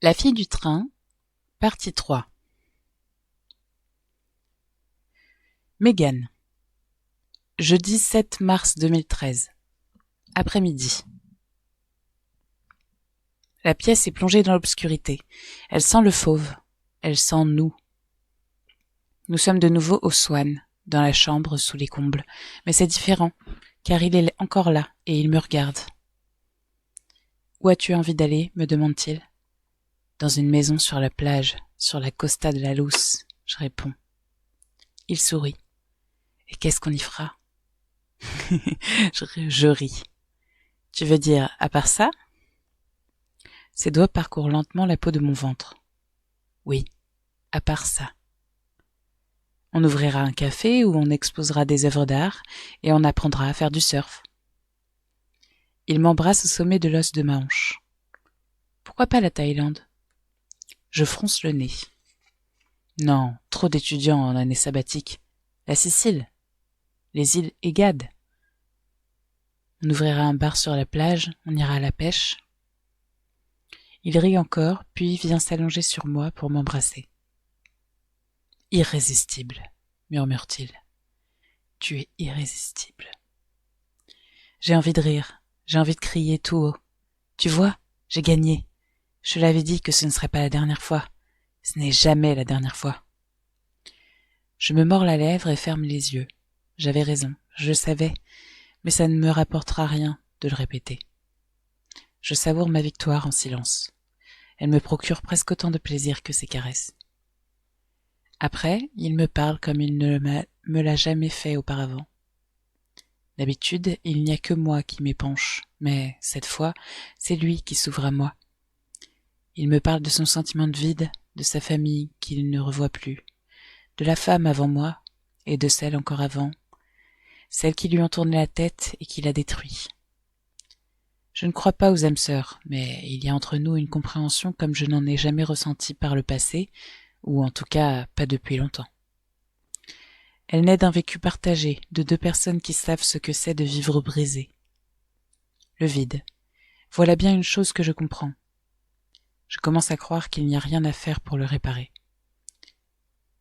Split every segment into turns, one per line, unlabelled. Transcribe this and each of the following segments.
La fille du train, partie 3. Mégane. Jeudi 7 mars 2013. Après-midi. La pièce est plongée dans l'obscurité. Elle sent le fauve. Elle sent nous. Nous sommes de nouveau au Swan, dans la chambre sous les combles. Mais c'est différent, car il est encore là et il me regarde. Où as-tu envie d'aller, me demande-t-il. Dans une maison sur la plage, sur la costa de la Lousse, je réponds. Il sourit. Et qu'est-ce qu'on y fera? Je ris. Tu veux dire, à part ça? Ses doigts parcourent lentement la peau de mon ventre. Oui, à part ça. On ouvrira un café où on exposera des œuvres d'art et on apprendra à faire du surf. Il m'embrasse au sommet de l'os de ma hanche. Pourquoi pas la Thaïlande? Je fronce le nez. Non, trop d'étudiants en année sabbatique. La Sicile, les îles Égades. On ouvrira un bar sur la plage, on ira à la pêche. Il rit encore, puis vient s'allonger sur moi pour m'embrasser. Irrésistible, murmure-t-il. Tu es irrésistible. J'ai envie de rire, j'ai envie de crier tout haut. Tu vois, j'ai gagné. Je l'avais dit que ce ne serait pas la dernière fois. Ce n'est jamais la dernière fois. Je me mords la lèvre et ferme les yeux. J'avais raison, je le savais, mais ça ne me rapportera rien de le répéter. Je savoure ma victoire en silence. Elle me procure presque autant de plaisir que ses caresses. Après, il me parle comme il ne me l'a jamais fait auparavant. D'habitude, il n'y a que moi qui m'épanche, mais cette fois, c'est lui qui s'ouvre à moi. Il me parle de son sentiment de vide, de sa famille qu'il ne revoit plus, de la femme avant moi et de celle encore avant, celle qui lui ont tourné la tête et qui l'a détruit. Je ne crois pas aux âmes sœurs, mais il y a entre nous une compréhension comme je n'en ai jamais ressenti par le passé, ou en tout cas pas depuis longtemps. Elle naît d'un vécu partagé, de deux personnes qui savent ce que c'est de vivre brisé. Le vide. Voilà bien une chose que je comprends. Je commence à croire qu'il n'y a rien à faire pour le réparer.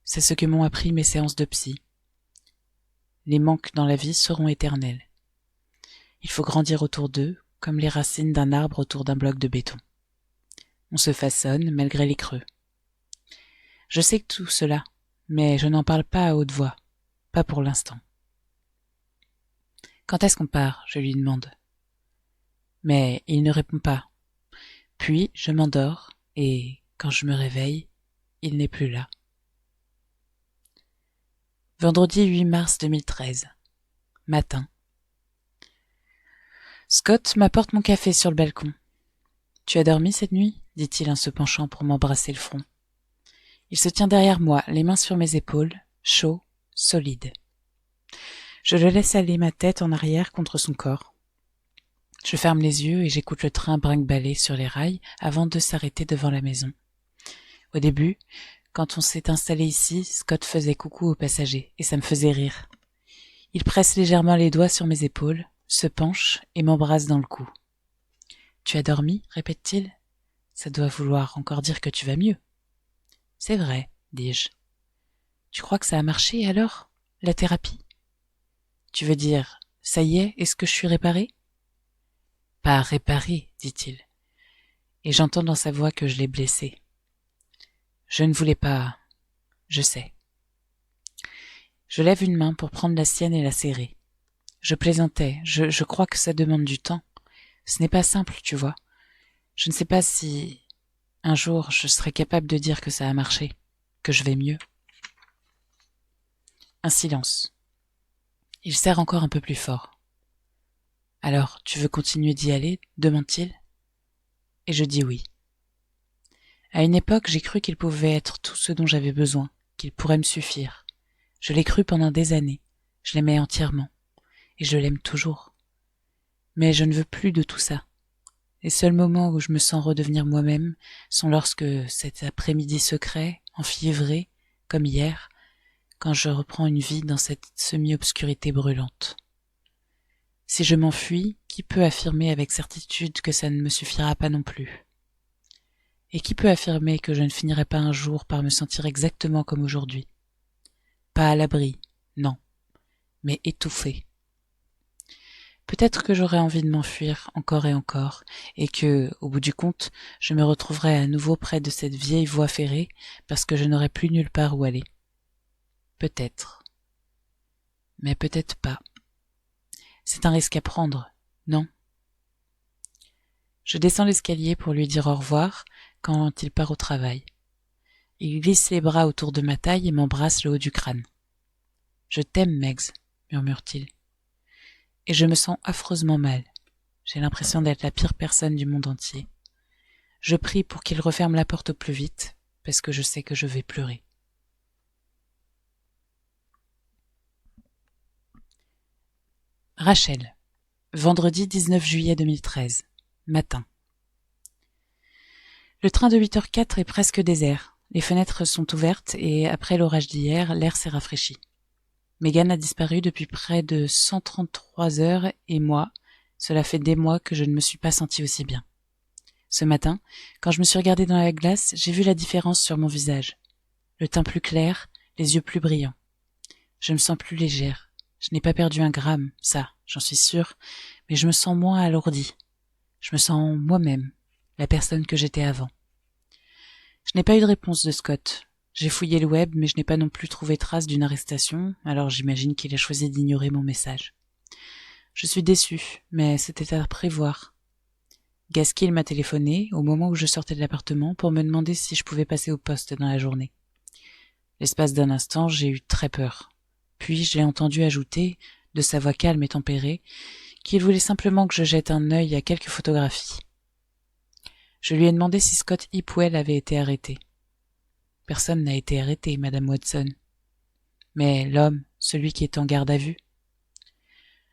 C'est ce que m'ont appris mes séances de psy. Les manques dans la vie seront éternels. Il faut grandir autour d'eux, comme les racines d'un arbre autour d'un bloc de béton. On se façonne malgré les creux. Je sais tout cela, mais je n'en parle pas à haute voix, pas pour l'instant. Quand est-ce qu'on part? Je lui demande. Mais il ne répond pas. Puis je m'endors, et quand je me réveille, il n'est plus là. Vendredi 8 mars 2013. Matin. Scott m'apporte mon café sur le balcon. « Tu as dormi cette nuit ?» dit-il en se penchant pour m'embrasser le front. Il se tient derrière moi, les mains sur mes épaules, chaud, solide. Je le laisse aller ma tête en arrière contre son corps. Je ferme les yeux et j'écoute le train brinque-baller sur les rails avant de s'arrêter devant la maison. Au début, quand on s'est installé ici, Scott faisait coucou aux passagers et ça me faisait rire. Il presse légèrement les doigts sur mes épaules, se penche et m'embrasse dans le cou. « Tu as dormi ?» répète-t-il. « Ça doit vouloir encore dire que tu vas mieux. »« C'est vrai, dis-je. »« Tu crois que ça a marché alors, la thérapie ?»« Tu veux dire, ça y est que je suis réparée ?»« Pas réparée, dit-il. Et j'entends dans sa voix que je l'ai blessé. Je ne voulais pas... Je sais. Je lève une main pour prendre la sienne et la serrer. Je plaisantais, je crois que ça demande du temps. Ce n'est pas simple, tu vois. Je ne sais pas si... Un jour, je serai capable de dire que ça a marché, que je vais mieux. Un silence. Il serre encore un peu plus fort. « Alors, tu veux continuer d'y aller ?» demande-t-il. Et je dis oui. À une époque, j'ai cru qu'il pouvait être tout ce dont j'avais besoin, qu'il pourrait me suffire. Je l'ai cru pendant des années. Je l'aimais entièrement. Et je l'aime toujours. Mais je ne veux plus de tout ça. Les seuls moments où je me sens redevenir moi-même sont lorsque, cet après-midi secret, enfiévré, comme hier, quand je reprends une vie dans cette semi-obscurité brûlante. Si je m'enfuis, qui peut affirmer avec certitude que ça ne me suffira pas non plus? Et qui peut affirmer que je ne finirai pas un jour par me sentir exactement comme aujourd'hui? Pas à l'abri, non, mais étouffée. Peut-être que j'aurai envie de m'enfuir encore et encore, et que, au bout du compte, je me retrouverai à nouveau près de cette vieille voie ferrée, parce que je n'aurai plus nulle part où aller. Peut-être. Mais peut-être pas. C'est un risque à prendre, non? Je descends l'escalier pour lui dire au revoir quand il part au travail. Il glisse les bras autour de ma taille et m'embrasse le haut du crâne. « Je t'aime, Megs, » murmure-t-il. Et je me sens affreusement mal. J'ai l'impression d'être la pire personne du monde entier. Je prie pour qu'il referme la porte au plus vite, parce que je sais que je vais pleurer. Rachel, vendredi 19 juillet 2013, matin. Le train de 8h04 est presque désert. Les fenêtres sont ouvertes et, après l'orage d'hier, l'air s'est rafraîchi. Megan a disparu depuis près de 133 heures et moi, cela fait des mois que je ne me suis pas sentie aussi bien. Ce matin, quand je me suis regardée dans la glace, j'ai vu la différence sur mon visage. Le teint plus clair, les yeux plus brillants. Je me sens plus légère. Je n'ai pas perdu un gramme, ça, j'en suis sûre, mais je me sens moins alourdie. Je me sens moi-même, la personne que j'étais avant. Je n'ai pas eu de réponse de Scott. J'ai fouillé le web, mais je n'ai pas non plus trouvé trace d'une arrestation, alors j'imagine qu'il a choisi d'ignorer mon message. Je suis déçue, mais c'était à prévoir. Gaskill m'a téléphoné au moment où je sortais de l'appartement pour me demander si je pouvais passer au poste dans la journée. L'espace d'un instant, j'ai eu très peur. Puis je l'ai entendu ajouter, de sa voix calme et tempérée, qu'il voulait simplement que je jette un œil à quelques photographies. Je lui ai demandé si Scott Hipwell avait été arrêté. Personne n'a été arrêté, Madame Watson. Mais l'homme, celui qui est en garde à vue?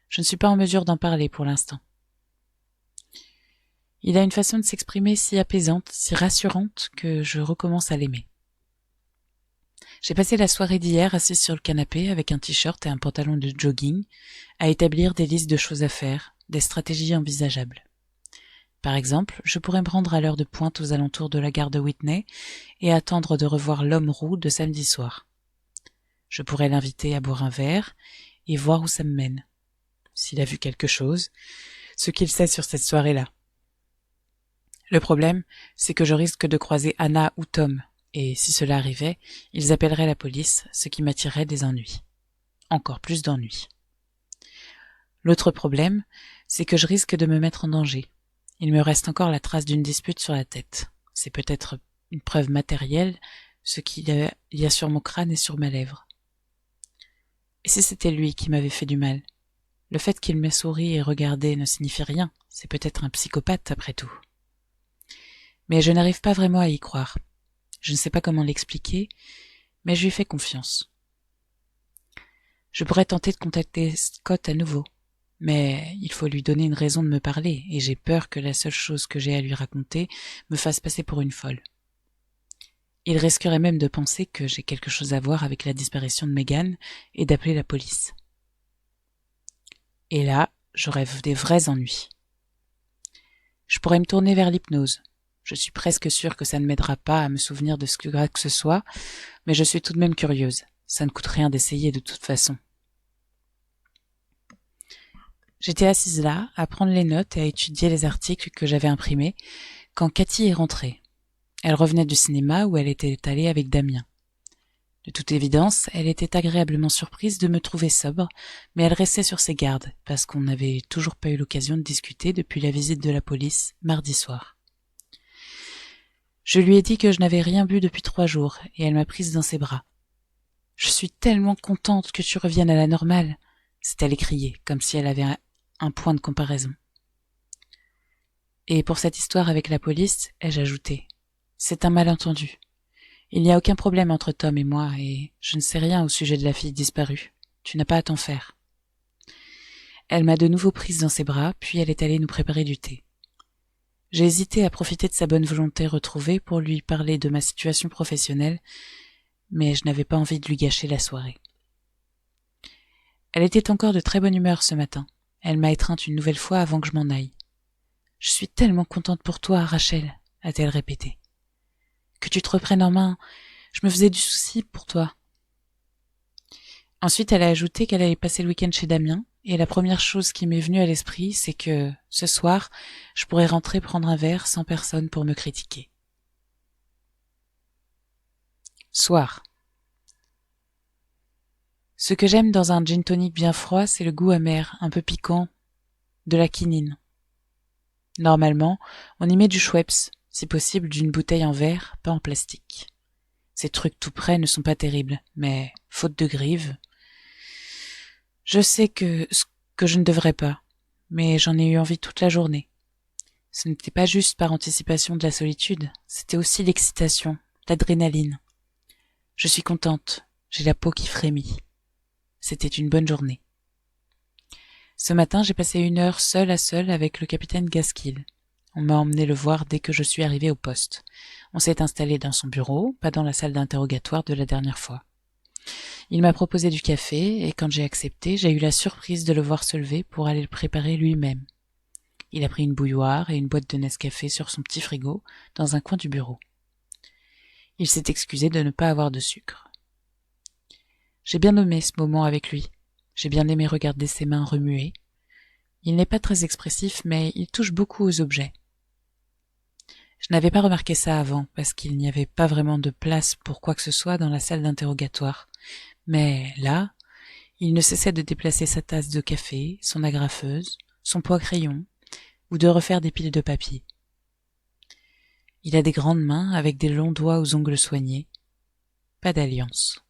Je ne suis pas en mesure d'en parler pour l'instant. Il a une façon de s'exprimer si apaisante, si rassurante, que je recommence à l'aimer. J'ai passé la soirée d'hier assise sur le canapé avec un t-shirt et un pantalon de jogging, à établir des listes de choses à faire, des stratégies envisageables. Par exemple, je pourrais me rendre à l'heure de pointe aux alentours de la gare de Whitney et attendre de revoir l'homme roux de samedi soir. Je pourrais l'inviter à boire un verre et voir où ça me mène. S'il a vu quelque chose, ce qu'il sait sur cette soirée-là. Le problème, c'est que je risque de croiser Anna ou Tom, et si cela arrivait, ils appelleraient la police, ce qui m'attirerait des ennuis. Encore plus d'ennuis. L'autre problème, c'est que je risque de me mettre en danger. Il me reste encore la trace d'une dispute sur la tête. C'est peut-être une preuve matérielle, ce qu'il y a sur mon crâne et sur ma lèvre. Et si c'était lui qui m'avait fait du mal? Le fait qu'il m'ait souri et regardé ne signifie rien, c'est peut-être un psychopathe après tout. Mais je n'arrive pas vraiment à y croire. Je ne sais pas comment l'expliquer, mais je lui fais confiance. Je pourrais tenter de contacter Scott à nouveau, mais il faut lui donner une raison de me parler, et j'ai peur que la seule chose que j'ai à lui raconter me fasse passer pour une folle. Il risquerait même de penser que j'ai quelque chose à voir avec la disparition de Megan et d'appeler la police. Et là, j'aurais des vrais ennuis. Je pourrais me tourner vers l'hypnose. Je suis presque sûre que ça ne m'aidera pas à me souvenir de ce que ce soit, mais je suis tout de même curieuse. Ça ne coûte rien d'essayer de toute façon. J'étais assise là, à prendre les notes et à étudier les articles que j'avais imprimés, quand Cathy est rentrée. Elle revenait du cinéma où elle était allée avec Damien. De toute évidence, elle était agréablement surprise de me trouver sobre, mais elle restait sur ses gardes, parce qu'on n'avait toujours pas eu l'occasion de discuter depuis la visite de la police, mardi soir. Je lui ai dit que je n'avais rien bu depuis 3 jours, et elle m'a prise dans ses bras. « Je suis tellement contente que tu reviennes à la normale !» s'est-elle écriée, comme si elle avait un point de comparaison. Et pour cette histoire avec la police, ai-je ajouté, c'est un malentendu. Il n'y a aucun problème entre Tom et moi, et je ne sais rien au sujet de la fille disparue. Tu n'as pas à t'en faire. Elle m'a de nouveau prise dans ses bras, puis elle est allée nous préparer du thé. J'ai hésité à profiter de sa bonne volonté retrouvée pour lui parler de ma situation professionnelle, mais je n'avais pas envie de lui gâcher la soirée. Elle était encore de très bonne humeur ce matin. Elle m'a étreinte une nouvelle fois avant que je m'en aille. « Je suis tellement contente pour toi, Rachel », a-t-elle répété. que tu te reprennes en main. Je me faisais du souci pour toi. » Ensuite, elle a ajouté qu'elle allait passer le week-end chez Damien, et la première chose qui m'est venue à l'esprit, c'est que, ce soir, je pourrais rentrer prendre un verre sans personne pour me critiquer. Soir. Ce que j'aime dans un gin tonic bien froid, c'est le goût amer, un peu piquant, de la quinine. Normalement, on y met du Schweppes, si possible d'une bouteille en verre, pas en plastique. Ces trucs tout prêts ne sont pas terribles, mais, faute de grive, je sais que je ne devrais pas, mais j'en ai eu envie toute la journée. Ce n'était pas juste par anticipation de la solitude, c'était aussi l'excitation, l'adrénaline. Je suis contente, j'ai la peau qui frémit. C'était une bonne journée. Ce matin, j'ai passé 1 heure seule à seule avec le capitaine Gaskill. On m'a emmené le voir dès que je suis arrivée au poste. On s'est installé dans son bureau, pas dans la salle d'interrogatoire de la dernière fois. Il m'a proposé du café, et quand j'ai accepté, j'ai eu la surprise de le voir se lever pour aller le préparer lui-même. Il a pris une bouilloire et une boîte de Nescafé sur son petit frigo, dans un coin du bureau. Il s'est excusé de ne pas avoir de sucre. J'ai bien aimé ce moment avec lui. J'ai bien aimé regarder ses mains remuer. Il n'est pas très expressif, mais il touche beaucoup aux objets. Je n'avais pas remarqué ça avant, parce qu'il n'y avait pas vraiment de place pour quoi que ce soit dans la salle d'interrogatoire. Mais là, il ne cessait de déplacer sa tasse de café, son agrafeuse, son poids-crayon, ou de refaire des piles de papier. Il a des grandes mains avec des longs doigts aux ongles soignés. Pas d'alliance.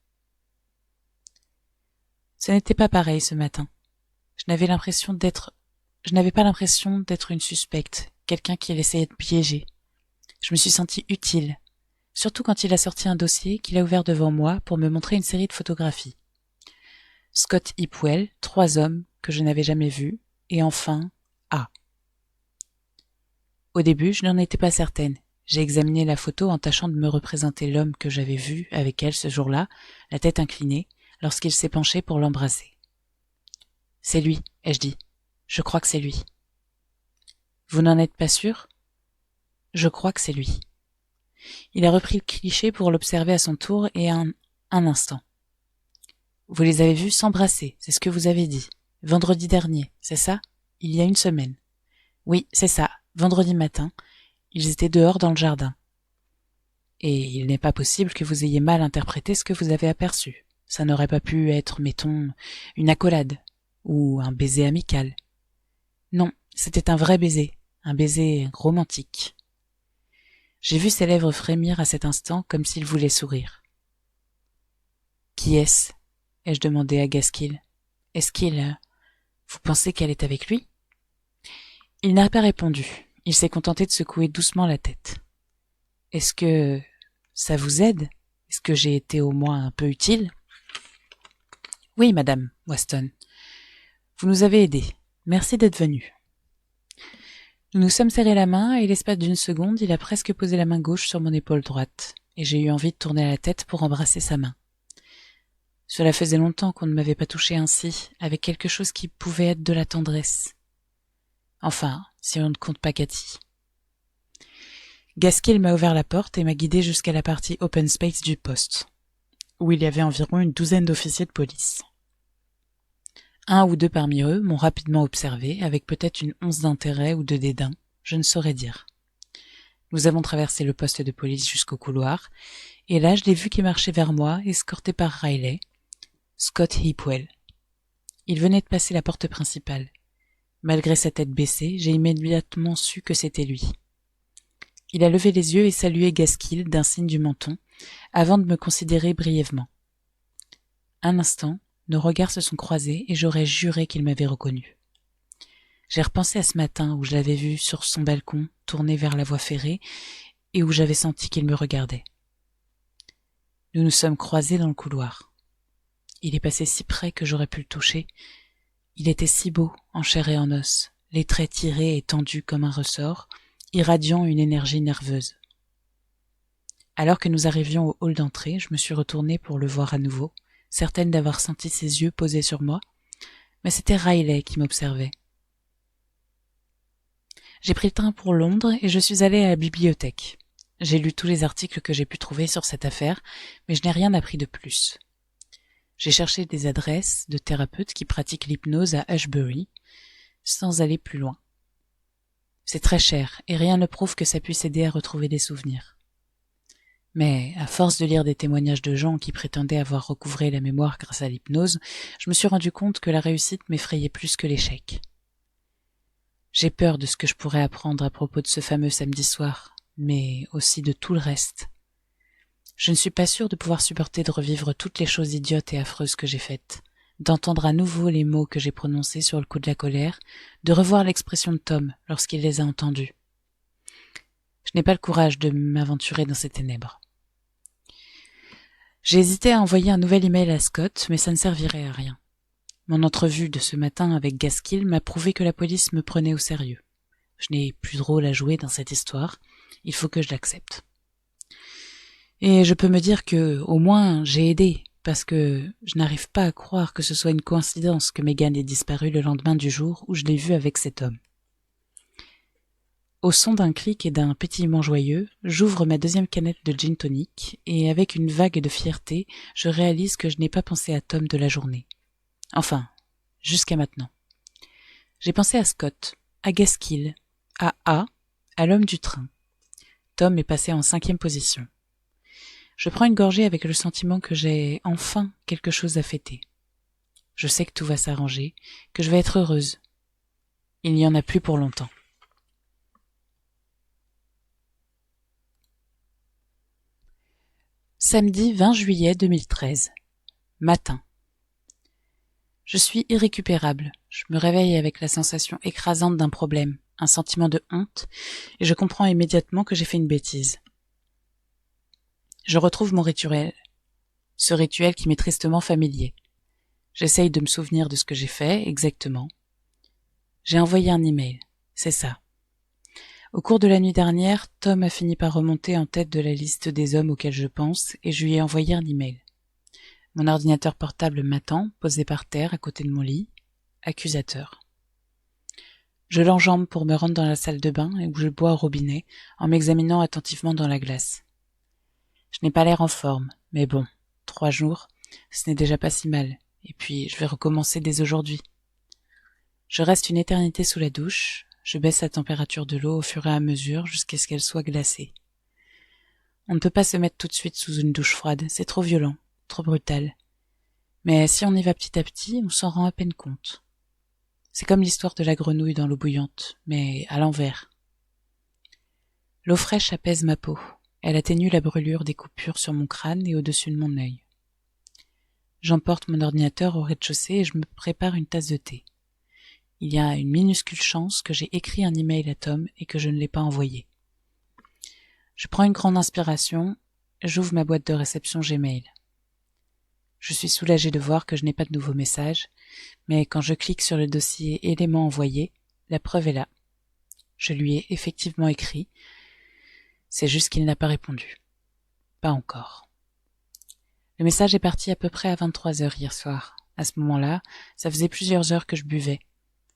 Ce n'était pas pareil ce matin. Je n'avais pas l'impression d'être une suspecte, quelqu'un qui essayait de piéger. Je me suis sentie utile, surtout quand il a sorti un dossier qu'il a ouvert devant moi pour me montrer une série de photographies. Scott Hipwell, 3 hommes que je n'avais jamais vus, et enfin, A. Au début, je n'en étais pas certaine. J'ai examiné la photo en tâchant de me représenter l'homme que j'avais vu avec elle ce jour-là, la tête inclinée, lorsqu'il s'est penché pour l'embrasser. « C'est lui », ai-je dit. « Je crois que c'est lui. »« Vous n'en êtes pas sûr ?»« Je crois que c'est lui. » Il a repris le cliché pour l'observer à son tour et un instant. « Vous les avez vus s'embrasser, c'est ce que vous avez dit. Vendredi dernier, c'est ça? Il y a 1 semaine. »« Oui, c'est ça, vendredi matin. Ils étaient dehors dans le jardin. »« Et il n'est pas possible que vous ayez mal interprété ce que vous avez aperçu. Ça n'aurait pas pu être, mettons, une accolade, ou un baiser amical. Non, c'était un vrai baiser, un baiser romantique. » J'ai vu ses lèvres frémir à cet instant comme s'il voulait sourire. « Qui est-ce » ai-je demandé à Gaskill. « Est-ce qu'il... Vous pensez qu'elle est avec lui ?» Il n'a pas répondu. Il s'est contenté de secouer doucement la tête. « Est-ce que... ça vous aide ? Est-ce que j'ai été au moins un peu utile ?»« Oui, madame Weston. Vous nous avez aidés. Merci d'être venue. » Nous nous sommes serrés la main et l'espace d'1 seconde, il a presque posé la main gauche sur mon épaule droite, et j'ai eu envie de tourner la tête pour embrasser sa main. Cela faisait longtemps qu'on ne m'avait pas touché ainsi, avec quelque chose qui pouvait être de la tendresse. Enfin, si on ne compte pas Cathy. Gaskill m'a ouvert la porte et m'a guidé jusqu'à la partie open space du poste, où il y avait environ 12 d'officiers de police. 1 ou 2 parmi eux m'ont rapidement observé, avec peut-être une once d'intérêt ou de dédain, je ne saurais dire. Nous avons traversé le poste de police jusqu'au couloir, et là je l'ai vu qui marchait vers moi, escorté par Riley, Scott Hipwell. Il venait de passer la porte principale. Malgré sa tête baissée, j'ai immédiatement su que c'était lui. Il a levé les yeux et salué Gaskill d'un signe du menton, avant de me considérer brièvement. Un instant, nos regards se sont croisés et j'aurais juré qu'il m'avait reconnu. J'ai repensé à ce matin où je l'avais vu sur son balcon, tourné vers la voie ferrée, et où j'avais senti qu'il me regardait. Nous nous sommes croisés dans le couloir. Il est passé si près que j'aurais pu le toucher. Il était si beau, en chair et en os, les traits tirés et tendus comme un ressort, irradiant une énergie nerveuse. Alors que nous arrivions au hall d'entrée, je me suis retournée pour le voir à nouveau, certaine d'avoir senti ses yeux posés sur moi, mais c'était Riley qui m'observait. J'ai pris le train pour Londres et je suis allée à la bibliothèque. J'ai lu tous les articles que j'ai pu trouver sur cette affaire, mais je n'ai rien appris de plus. J'ai cherché des adresses de thérapeutes qui pratiquent l'hypnose à Ashbury, sans aller plus loin. C'est très cher, et rien ne prouve que ça puisse aider à retrouver des souvenirs. Mais, à force de lire des témoignages de gens qui prétendaient avoir recouvré la mémoire grâce à l'hypnose, je me suis rendu compte que la réussite m'effrayait plus que l'échec. J'ai peur de ce que je pourrais apprendre à propos de ce fameux samedi soir, mais aussi de tout le reste. Je ne suis pas sûre de pouvoir supporter de revivre toutes les choses idiotes et affreuses que j'ai faites, d'entendre à nouveau les mots que j'ai prononcés sur le coup de la colère, de revoir l'expression de Tom lorsqu'il les a entendus. Je n'ai pas le courage de m'aventurer dans ces ténèbres. J'ai hésité à envoyer un nouvel email à Scott, mais ça ne servirait à rien. Mon entrevue de ce matin avec Gaskill m'a prouvé que la police me prenait au sérieux. Je n'ai plus de rôle à jouer dans cette histoire, il faut que je l'accepte. Et je peux me dire que, au moins, j'ai aidé, parce que je n'arrive pas à croire que ce soit une coïncidence que Megan ait disparu le lendemain du jour où je l'ai vue avec cet homme. Au son d'un clic et d'un pétillement joyeux, j'ouvre ma deuxième canette de gin tonic, et avec une vague de fierté, je réalise que je n'ai pas pensé à Tom de la journée. Enfin, jusqu'à maintenant. J'ai pensé à Scott, à Gaskill, à l'homme du train. Tom est passé en 5e position. Je prends une gorgée avec le sentiment que j'ai enfin quelque chose à fêter. Je sais que tout va s'arranger, que je vais être heureuse. Il n'y en a plus pour longtemps. Samedi 20 juillet 2013. Matin. Je suis irrécupérable. Je me réveille avec la sensation écrasante d'un problème, un sentiment de honte, et je comprends immédiatement que j'ai fait une bêtise. Je retrouve mon rituel, ce rituel qui m'est tristement familier. J'essaye de me souvenir de ce que j'ai fait, exactement. J'ai envoyé un email, c'est ça. Au cours de la nuit dernière, Tom a fini par remonter en tête de la liste des hommes auxquels je pense, et je lui ai envoyé un email. Mon ordinateur portable m'attend, posé par terre à côté de mon lit, accusateur. Je l'enjambe pour me rendre dans la salle de bain où je bois au robinet, en m'examinant attentivement dans la glace. Je n'ai pas l'air en forme, mais bon, 3 jours, ce n'est déjà pas si mal, et puis je vais recommencer dès aujourd'hui. Je reste une éternité sous la douche, je baisse la température de l'eau au fur et à mesure jusqu'à ce qu'elle soit glacée. On ne peut pas se mettre tout de suite sous une douche froide, c'est trop violent, trop brutal. Mais si on y va petit à petit, on s'en rend à peine compte. C'est comme l'histoire de la grenouille dans l'eau bouillante, mais à l'envers. L'eau fraîche apaise ma peau. Elle atténue la brûlure des coupures sur mon crâne et au-dessus de mon œil. J'emporte mon ordinateur au rez-de-chaussée et je me prépare une tasse de thé. Il y a une minuscule chance que j'ai écrit un email à Tom et que je ne l'ai pas envoyé. Je prends une grande inspiration, j'ouvre ma boîte de réception Gmail. Je suis soulagée de voir que je n'ai pas de nouveaux messages, mais quand je clique sur le dossier éléments envoyés, la preuve est là. Je lui ai effectivement écrit, c'est juste qu'il n'a pas répondu. Pas encore. Le message est parti à peu près à 23h hier soir. À ce moment-là, ça faisait plusieurs heures que je buvais.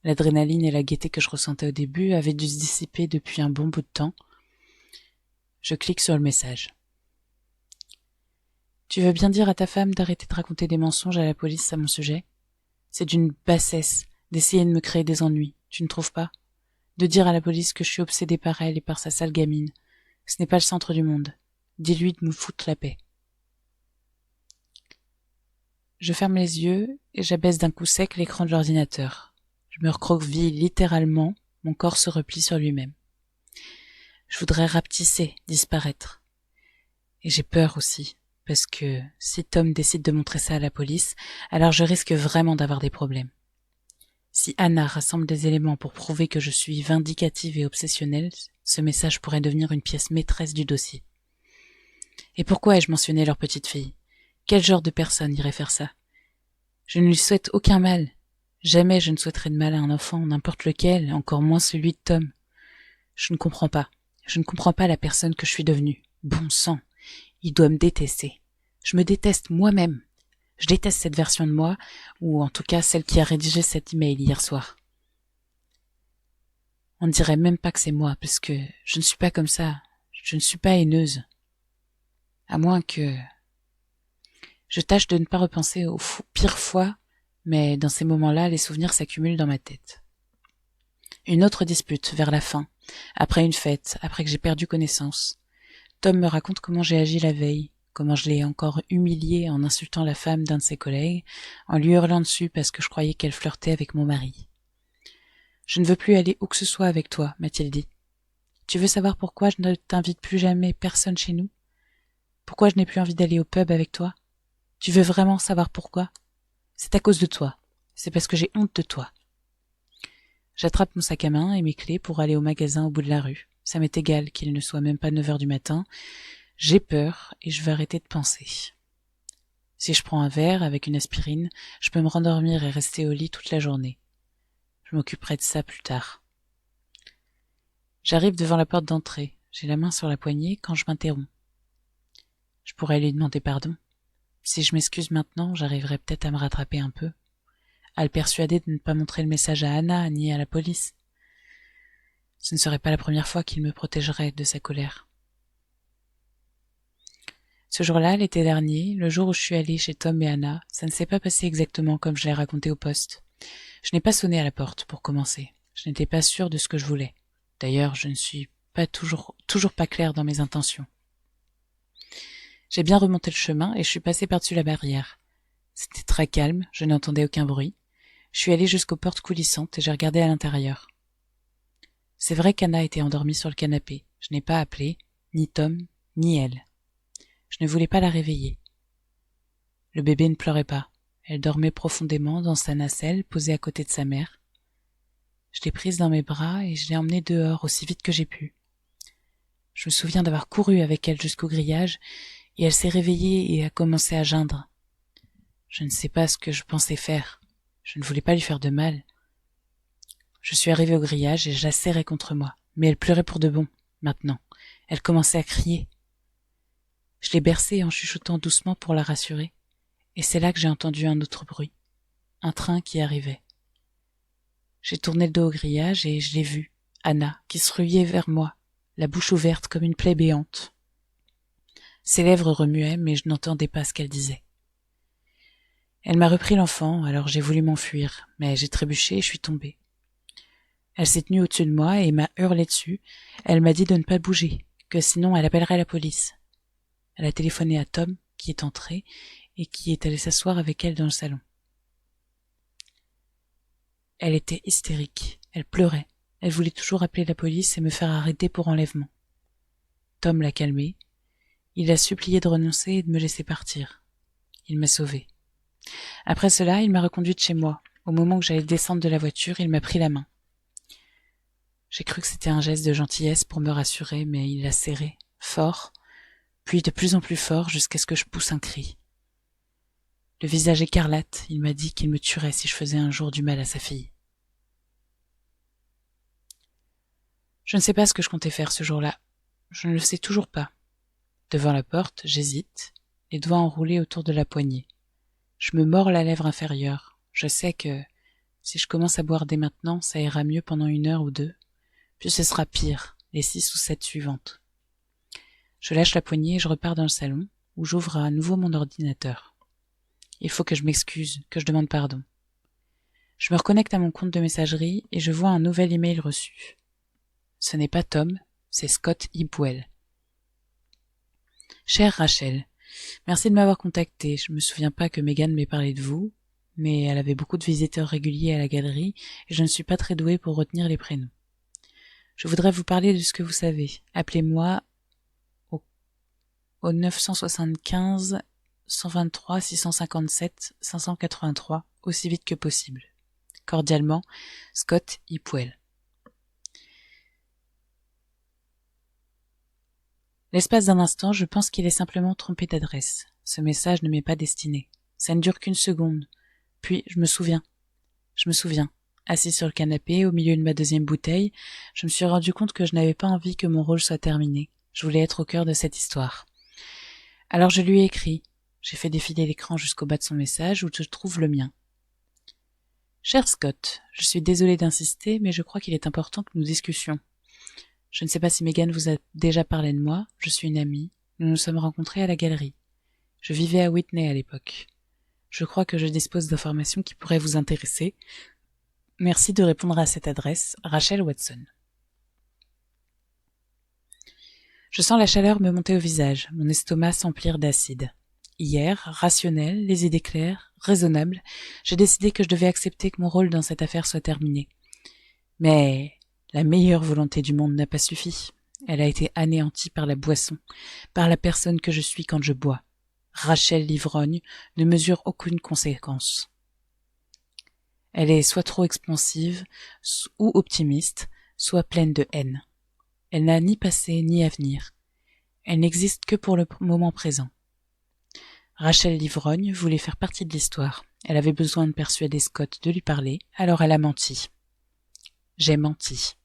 L'adrénaline et la gaieté que je ressentais au début avaient dû se dissiper depuis un bon bout de temps. Je clique sur le message. Tu veux bien dire à ta femme d'arrêter de raconter des mensonges à la police à mon sujet? C'est d'une bassesse d'essayer de me créer des ennuis, tu ne trouves pas? De dire à la police que je suis obsédée par elle et par sa sale gamine. Ce n'est pas le centre du monde. Dis-lui de me foutre la paix. Je ferme les yeux et j'abaisse d'un coup sec l'écran de l'ordinateur. Je me recroqueville littéralement, mon corps se replie sur lui-même. Je voudrais rapetisser, disparaître. Et j'ai peur aussi, parce que si Tom décide de montrer ça à la police, alors je risque vraiment d'avoir des problèmes. Si Anna rassemble des éléments pour prouver que je suis vindicative et obsessionnelle, ce message pourrait devenir une pièce maîtresse du dossier. Et pourquoi ai-je mentionné leur petite fille? Quel genre de personne irait faire ça? Je ne lui souhaite aucun mal. Jamais je ne souhaiterais de mal à un enfant, n'importe lequel, encore moins celui de Tom. Je ne comprends pas. Je ne comprends pas la personne que je suis devenue. Bon sang, il doit me détester. Je me déteste moi-même. Je déteste cette version de moi, ou en tout cas celle qui a rédigé cet email hier soir. On ne dirait même pas que c'est moi, parce que je ne suis pas comme ça. Je ne suis pas haineuse. À moins que... Je tâche de ne pas repenser aux pires fois, mais dans ces moments-là, les souvenirs s'accumulent dans ma tête. Une autre dispute, vers la fin, après une fête, après que j'ai perdu connaissance. Tom me raconte comment j'ai agi la veille, comment je l'ai encore humilié en insultant la femme d'un de ses collègues, en lui hurlant dessus parce que je croyais qu'elle flirtait avec mon mari. « Je ne veux plus aller où que ce soit avec toi, m'a-t-il dit. Tu veux savoir pourquoi je ne t'invite plus jamais personne chez nous? Pourquoi je n'ai plus envie d'aller au pub avec toi? Tu veux vraiment savoir pourquoi? C'est à cause de toi. C'est parce que j'ai honte de toi. » J'attrape mon sac à main et mes clés pour aller au magasin au bout de la rue. Ça m'est égal qu'il ne soit même pas 9h du matin. J'ai peur et je vais arrêter de penser. Si je prends un verre avec une aspirine, je peux me rendormir et rester au lit toute la journée. Je m'occuperai de ça plus tard. J'arrive devant la porte d'entrée. J'ai la main sur la poignée quand je m'interromps. Je pourrais lui demander pardon. Si je m'excuse maintenant, j'arriverai peut-être à me rattraper un peu, à le persuader de ne pas montrer le message à Anna ni à la police. Ce ne serait pas la première fois qu'il me protégerait de sa colère. Ce jour-là, l'été dernier, le jour où je suis allée chez Tom et Anna, ça ne s'est pas passé exactement comme je l'ai raconté au poste. Je n'ai pas sonné à la porte, pour commencer. Je n'étais pas sûre de ce que je voulais. D'ailleurs, je ne suis pas toujours pas claire dans mes intentions. J'ai bien remonté le chemin et je suis passée par-dessus la barrière. C'était très calme, je n'entendais aucun bruit. Je suis allée jusqu'aux portes coulissantes et j'ai regardé à l'intérieur. C'est vrai qu'Anna était endormie sur le canapé. Je n'ai pas appelé, ni Tom, ni elle. Je ne voulais pas la réveiller. Le bébé ne pleurait pas. Elle dormait profondément dans sa nacelle, posée à côté de sa mère. Je l'ai prise dans mes bras et je l'ai emmenée dehors aussi vite que j'ai pu. Je me souviens d'avoir couru avec elle jusqu'au grillage et elle s'est réveillée et a commencé à geindre. Je ne sais pas ce que je pensais faire. Je ne voulais pas lui faire de mal. Je suis arrivée au grillage et je la serrais contre moi. Mais elle pleurait pour de bon, maintenant. Elle commençait à crier. Je l'ai bercée en chuchotant doucement pour la rassurer. Et c'est là que j'ai entendu un autre bruit. Un train qui arrivait. J'ai tourné le dos au grillage et je l'ai vue, Anna, qui se ruait vers moi, la bouche ouverte comme une plaie béante. Ses lèvres remuaient, mais je n'entendais pas ce qu'elle disait. Elle m'a repris l'enfant, alors j'ai voulu m'enfuir, mais j'ai trébuché et je suis tombée. Elle s'est tenue au-dessus de moi et m'a hurlé dessus. Elle m'a dit de ne pas bouger, que sinon elle appellerait la police. Elle a téléphoné à Tom, qui est entré, et qui est allé s'asseoir avec elle dans le salon. Elle était hystérique, elle pleurait, elle voulait toujours appeler la police et me faire arrêter pour enlèvement. Tom l'a calmée, il l'a supplié de renoncer et de me laisser partir. Il m'a sauvée. Après cela, il m'a reconduite chez moi. Au moment où j'allais descendre de la voiture, il m'a pris la main. J'ai cru que c'était un geste de gentillesse pour me rassurer, mais il l'a serrée, fort, puis de plus en plus fort jusqu'à ce que je pousse un cri. Le visage écarlate, il m'a dit qu'il me tuerait si je faisais un jour du mal à sa fille. Je ne sais pas ce que je comptais faire ce jour-là. Je ne le sais toujours pas. Devant la porte, j'hésite, les doigts enroulés autour de la poignée. Je me mords la lèvre inférieure. Je sais que, si je commence à boire dès maintenant, ça ira mieux pendant 1 heure ou 2, puis ce sera pire, les 6 ou 7 suivantes. Je lâche la poignée et je repars dans le salon, où j'ouvre à nouveau mon ordinateur. Il faut que je m'excuse, que je demande pardon. Je me reconnecte à mon compte de messagerie et je vois un nouvel email reçu. Ce n'est pas Tom, c'est Scott Hipwell. Chère Rachel, merci de m'avoir contacté. Je me souviens pas que Megan m'ait parlé de vous, mais elle avait beaucoup de visiteurs réguliers à la galerie et je ne suis pas très douée pour retenir les prénoms. Je voudrais vous parler de ce que vous savez. Appelez-moi au 975 123 657 583 aussi vite que possible. Cordialement, Scott Hipwell. L'espace d'un instant, je pense qu'il est simplement trompé d'adresse. Ce message ne m'est pas destiné. Ça ne dure qu'1 seconde. Puis, je me souviens. Assis sur le canapé, au milieu de ma 2e bouteille, je me suis rendu compte que je n'avais pas envie que mon rôle soit terminé. Je voulais être au cœur de cette histoire. Alors je lui ai écrit. J'ai fait défiler l'écran jusqu'au bas de son message où se trouve le mien. Cher Scott, je suis désolée d'insister, mais je crois qu'il est important que nous discutions. Je ne sais pas si Megan vous a déjà parlé de moi, je suis une amie. Nous nous sommes rencontrés à la galerie. Je vivais à Whitney à l'époque. Je crois que je dispose d'informations qui pourraient vous intéresser. Merci de répondre à cette adresse, Rachel Watson. Je sens la chaleur me monter au visage, mon estomac s'emplir d'acide. Hier, rationnel, les idées claires, raisonnable, j'ai décidé que je devais accepter que mon rôle dans cette affaire soit terminé. Mais la meilleure volonté du monde n'a pas suffi. Elle a été anéantie par la boisson, par la personne que je suis quand je bois. Rachel l'ivrogne ne mesure aucune conséquence. Elle est soit trop expansive, ou optimiste, soit pleine de haine. Elle n'a ni passé ni avenir. Elle n'existe que pour le moment présent. Rachel l'ivrogne voulait faire partie de l'histoire. Elle avait besoin de persuader Scott de lui parler, alors elle a menti. J'ai menti.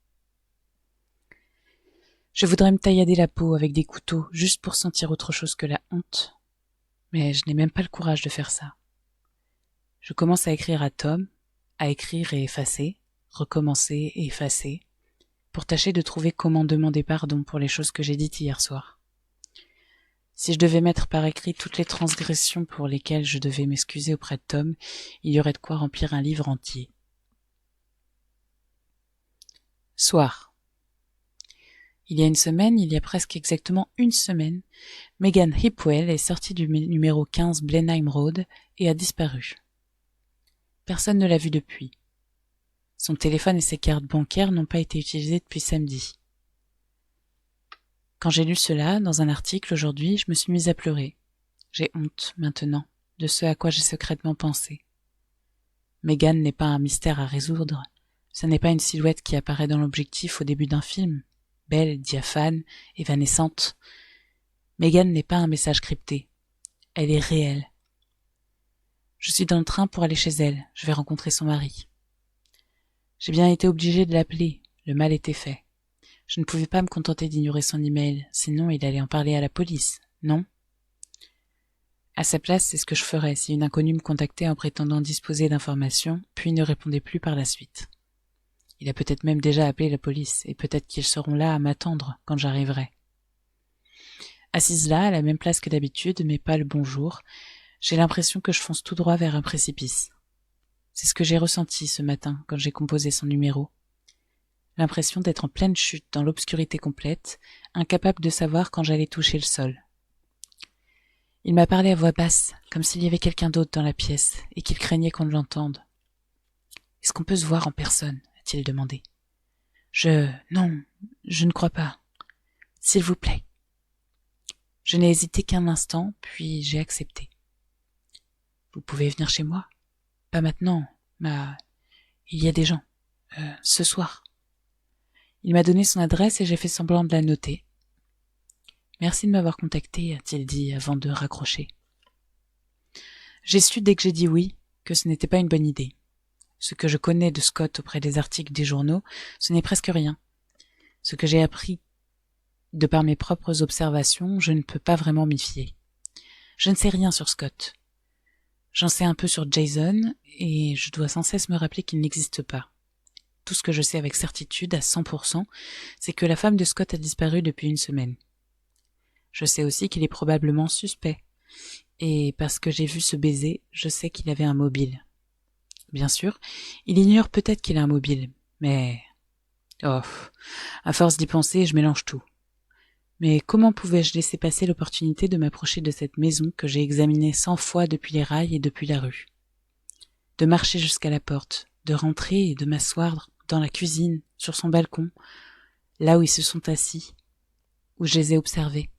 Je voudrais me taillader la peau avec des couteaux juste pour sentir autre chose que la honte. Mais je n'ai même pas le courage de faire ça. Je commence à écrire à Tom, à écrire et effacer, recommencer et effacer, pour tâcher de trouver comment demander pardon pour les choses que j'ai dites hier soir. Si je devais mettre par écrit toutes les transgressions pour lesquelles je devais m'excuser auprès de Tom, il y aurait de quoi remplir un livre entier. Soir. Il y a presque exactement une semaine, Megan Hipwell est sortie du numéro 15 Blenheim Road et a disparu. Personne ne l'a vue depuis. Son téléphone et ses cartes bancaires n'ont pas été utilisés depuis samedi. Quand j'ai lu cela, dans un article aujourd'hui, je me suis mise à pleurer. J'ai honte, maintenant, de ce à quoi j'ai secrètement pensé. Megan n'est pas un mystère à résoudre. Ce n'est pas une silhouette qui apparaît dans l'objectif au début d'un film. Belle, diaphane, évanescente. Megan n'est pas un message crypté. Elle est réelle. Je suis dans le train pour aller chez elle. Je vais rencontrer son mari. J'ai bien été obligée de l'appeler. Le mal était fait. Je ne pouvais pas me contenter d'ignorer son email, sinon il allait en parler à la police, non? À sa place, c'est ce que je ferais si une inconnue me contactait en prétendant disposer d'informations, puis ne répondait plus par la suite. Il a peut-être même déjà appelé la police, et peut-être qu'ils seront là à m'attendre quand j'arriverai. Assise là, à la même place que d'habitude, mais pas le bonjour, j'ai l'impression que je fonce tout droit vers un précipice. C'est ce que j'ai ressenti ce matin quand j'ai composé son numéro. L'impression d'être en pleine chute dans l'obscurité complète, incapable de savoir quand j'allais toucher le sol. Il m'a parlé à voix basse, comme s'il y avait quelqu'un d'autre dans la pièce, et qu'il craignait qu'on ne l'entende. « Est-ce qu'on peut se voir en personne ?» a-t-il demandé. Non, je ne crois pas. S'il vous plaît. Je n'ai hésité qu'un instant, puis j'ai accepté. Vous pouvez venir chez moi? Pas maintenant, il y a des gens. Ce soir. Il m'a donné son adresse et j'ai fait semblant de la noter. Merci de m'avoir contacté, a-t-il dit avant de raccrocher. J'ai su dès que j'ai dit oui que ce n'était pas une bonne idée. Ce que je connais de Scott auprès des articles des journaux, ce n'est presque rien. Ce que j'ai appris de par mes propres observations, je ne peux pas vraiment m'y fier. Je ne sais rien sur Scott. J'en sais un peu sur Jason, et je dois sans cesse me rappeler qu'il n'existe pas. Tout ce que je sais avec certitude, à 100%, c'est que la femme de Scott a disparu depuis une semaine. Je sais aussi qu'il est probablement suspect. Et parce que j'ai vu ce baiser, je sais qu'il avait un mobile. Bien sûr, il ignore peut-être qu'il a un mobile, mais... Oh, à force d'y penser, je mélange tout. Mais comment pouvais-je laisser passer l'opportunité de m'approcher de cette maison que j'ai examinée 100 fois depuis les rails et depuis la rue? De marcher jusqu'à la porte, de rentrer et de m'asseoir dans la cuisine, sur son balcon, là où ils se sont assis, où je les ai observés.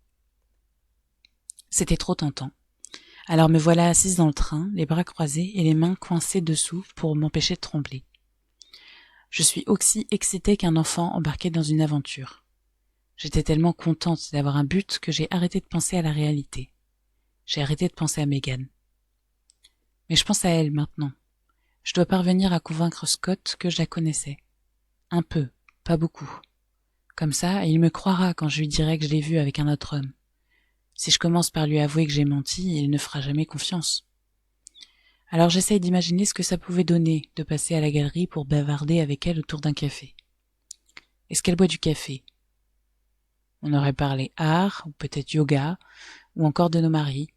C'était trop tentant. Alors me voilà assise dans le train, les bras croisés et les mains coincées dessous pour m'empêcher de trembler. Je suis aussi excitée qu'un enfant embarqué dans une aventure. J'étais tellement contente d'avoir un but que j'ai arrêté de penser à la réalité. J'ai arrêté de penser à Megan. Mais je pense à elle maintenant. Je dois parvenir à convaincre Scott que je la connaissais. Un peu, pas beaucoup. Comme ça, il me croira quand je lui dirai que je l'ai vue avec un autre homme. Si je commence par lui avouer que j'ai menti, il ne fera jamais confiance. Alors j'essaye d'imaginer ce que ça pouvait donner de passer à la galerie pour bavarder avec elle autour d'un café. Est-ce qu'elle boit du café? On aurait parlé art, ou peut-être yoga, ou encore de nos maris.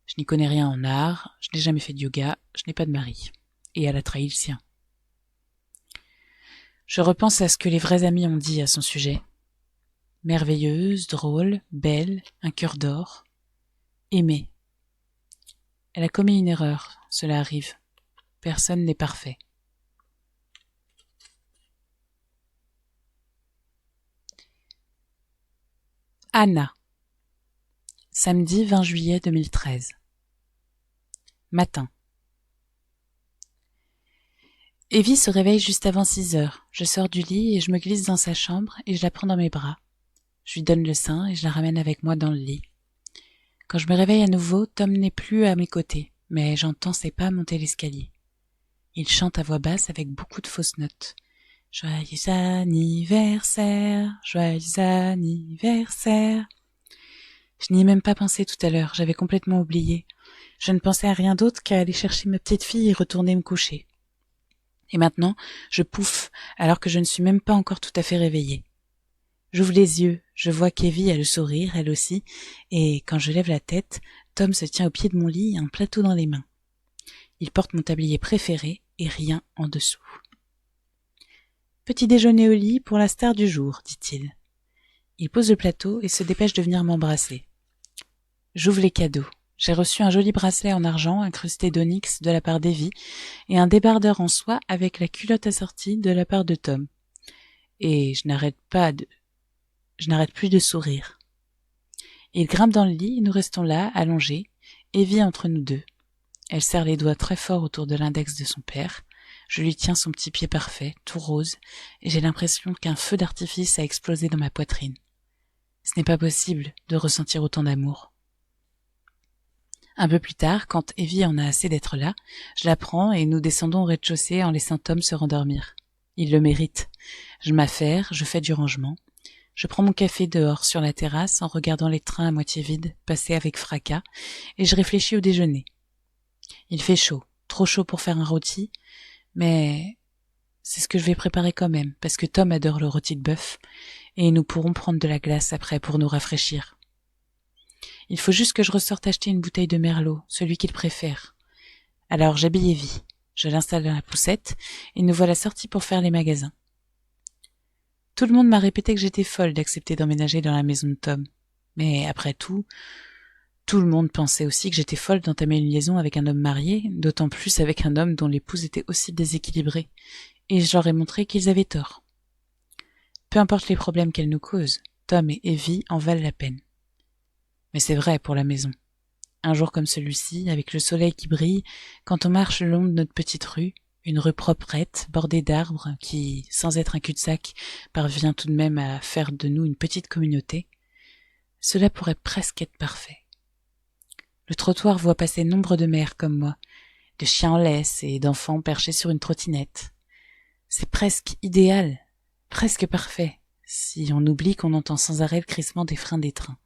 Je n'y connais rien en art, je n'ai jamais fait de yoga, je n'ai pas de mari. Et elle a trahi le sien. Je repense à ce que les vrais amis ont dit à son sujet. Merveilleuse, drôle, belle, un cœur d'or. Aimée. Elle a commis une erreur, cela arrive. Personne n'est parfait. Anna. Samedi 20 juillet 2013. Matin. Evie se réveille juste avant 6 heures. Je sors du lit et je me glisse dans sa chambre et je la prends dans mes bras. Je lui donne le sein et je la ramène avec moi dans le lit. Quand je me réveille à nouveau, Tom n'est plus à mes côtés, mais j'entends ses pas monter l'escalier. Il chante à voix basse avec beaucoup de fausses notes. Joyeux anniversaire, joyeux anniversaire. Je n'y ai même pas pensé tout à l'heure, j'avais complètement oublié. Je ne pensais à rien d'autre qu'à aller chercher ma petite fille et retourner me coucher. Et maintenant, je pouffe, alors que je ne suis même pas encore tout à fait réveillée. J'ouvre les yeux, je vois qu'Evie a le sourire, elle aussi, et quand je lève la tête, Tom se tient au pied de mon lit, un plateau dans les mains. Il porte mon tablier préféré et rien en dessous. Petit déjeuner au lit pour la star du jour, dit-il. Il pose le plateau et se dépêche de venir m'embrasser. J'ouvre les cadeaux. J'ai reçu un joli bracelet en argent incrusté d'onyx de la part d'Evie et un débardeur en soie avec la culotte assortie de la part de Tom. Et je n'arrête plus de sourire. Il grimpe dans le lit et nous restons là, allongés, Evie entre nous deux. Elle serre les doigts très fort autour de l'index de son père. Je lui tiens son petit pied parfait, tout rose, et j'ai l'impression qu'un feu d'artifice a explosé dans ma poitrine. Ce n'est pas possible de ressentir autant d'amour. Un peu plus tard, quand Evie en a assez d'être là, je la prends et nous descendons au rez-de-chaussée en laissant Tom se rendormir. Il le mérite. Je m'affaire, je fais du rangement. Je prends mon café dehors sur la terrasse en regardant les trains à moitié vides passer avec fracas et je réfléchis au déjeuner. Il fait chaud, trop chaud pour faire un rôti, mais c'est ce que je vais préparer quand même parce que Tom adore le rôti de bœuf et nous pourrons prendre de la glace après pour nous rafraîchir. Il faut juste que je ressorte acheter une bouteille de merlot, celui qu'il préfère. Alors j'habille Evie, je l'installe dans la poussette et nous voilà sortis pour faire les magasins. Tout le monde m'a répété que j'étais folle d'accepter d'emménager dans la maison de Tom. Mais après tout le monde pensait aussi que j'étais folle d'entamer une liaison avec un homme marié, d'autant plus avec un homme dont l'épouse était aussi déséquilibrée, et je leur ai montré qu'ils avaient tort. Peu importe les problèmes qu'elle nous cause, Tom et Evie en valent la peine. Mais c'est vrai pour la maison. Un jour comme celui-ci, avec le soleil qui brille, quand on marche le long de notre petite rue, une rue proprette, bordée d'arbres, qui, sans être un cul-de-sac, parvient tout de même à faire de nous une petite communauté, cela pourrait presque être parfait. Le trottoir voit passer nombre de mères comme moi, de chiens en laisse et d'enfants perchés sur une trottinette. C'est presque idéal, presque parfait, si on oublie qu'on entend sans arrêt le crissement des freins des trains.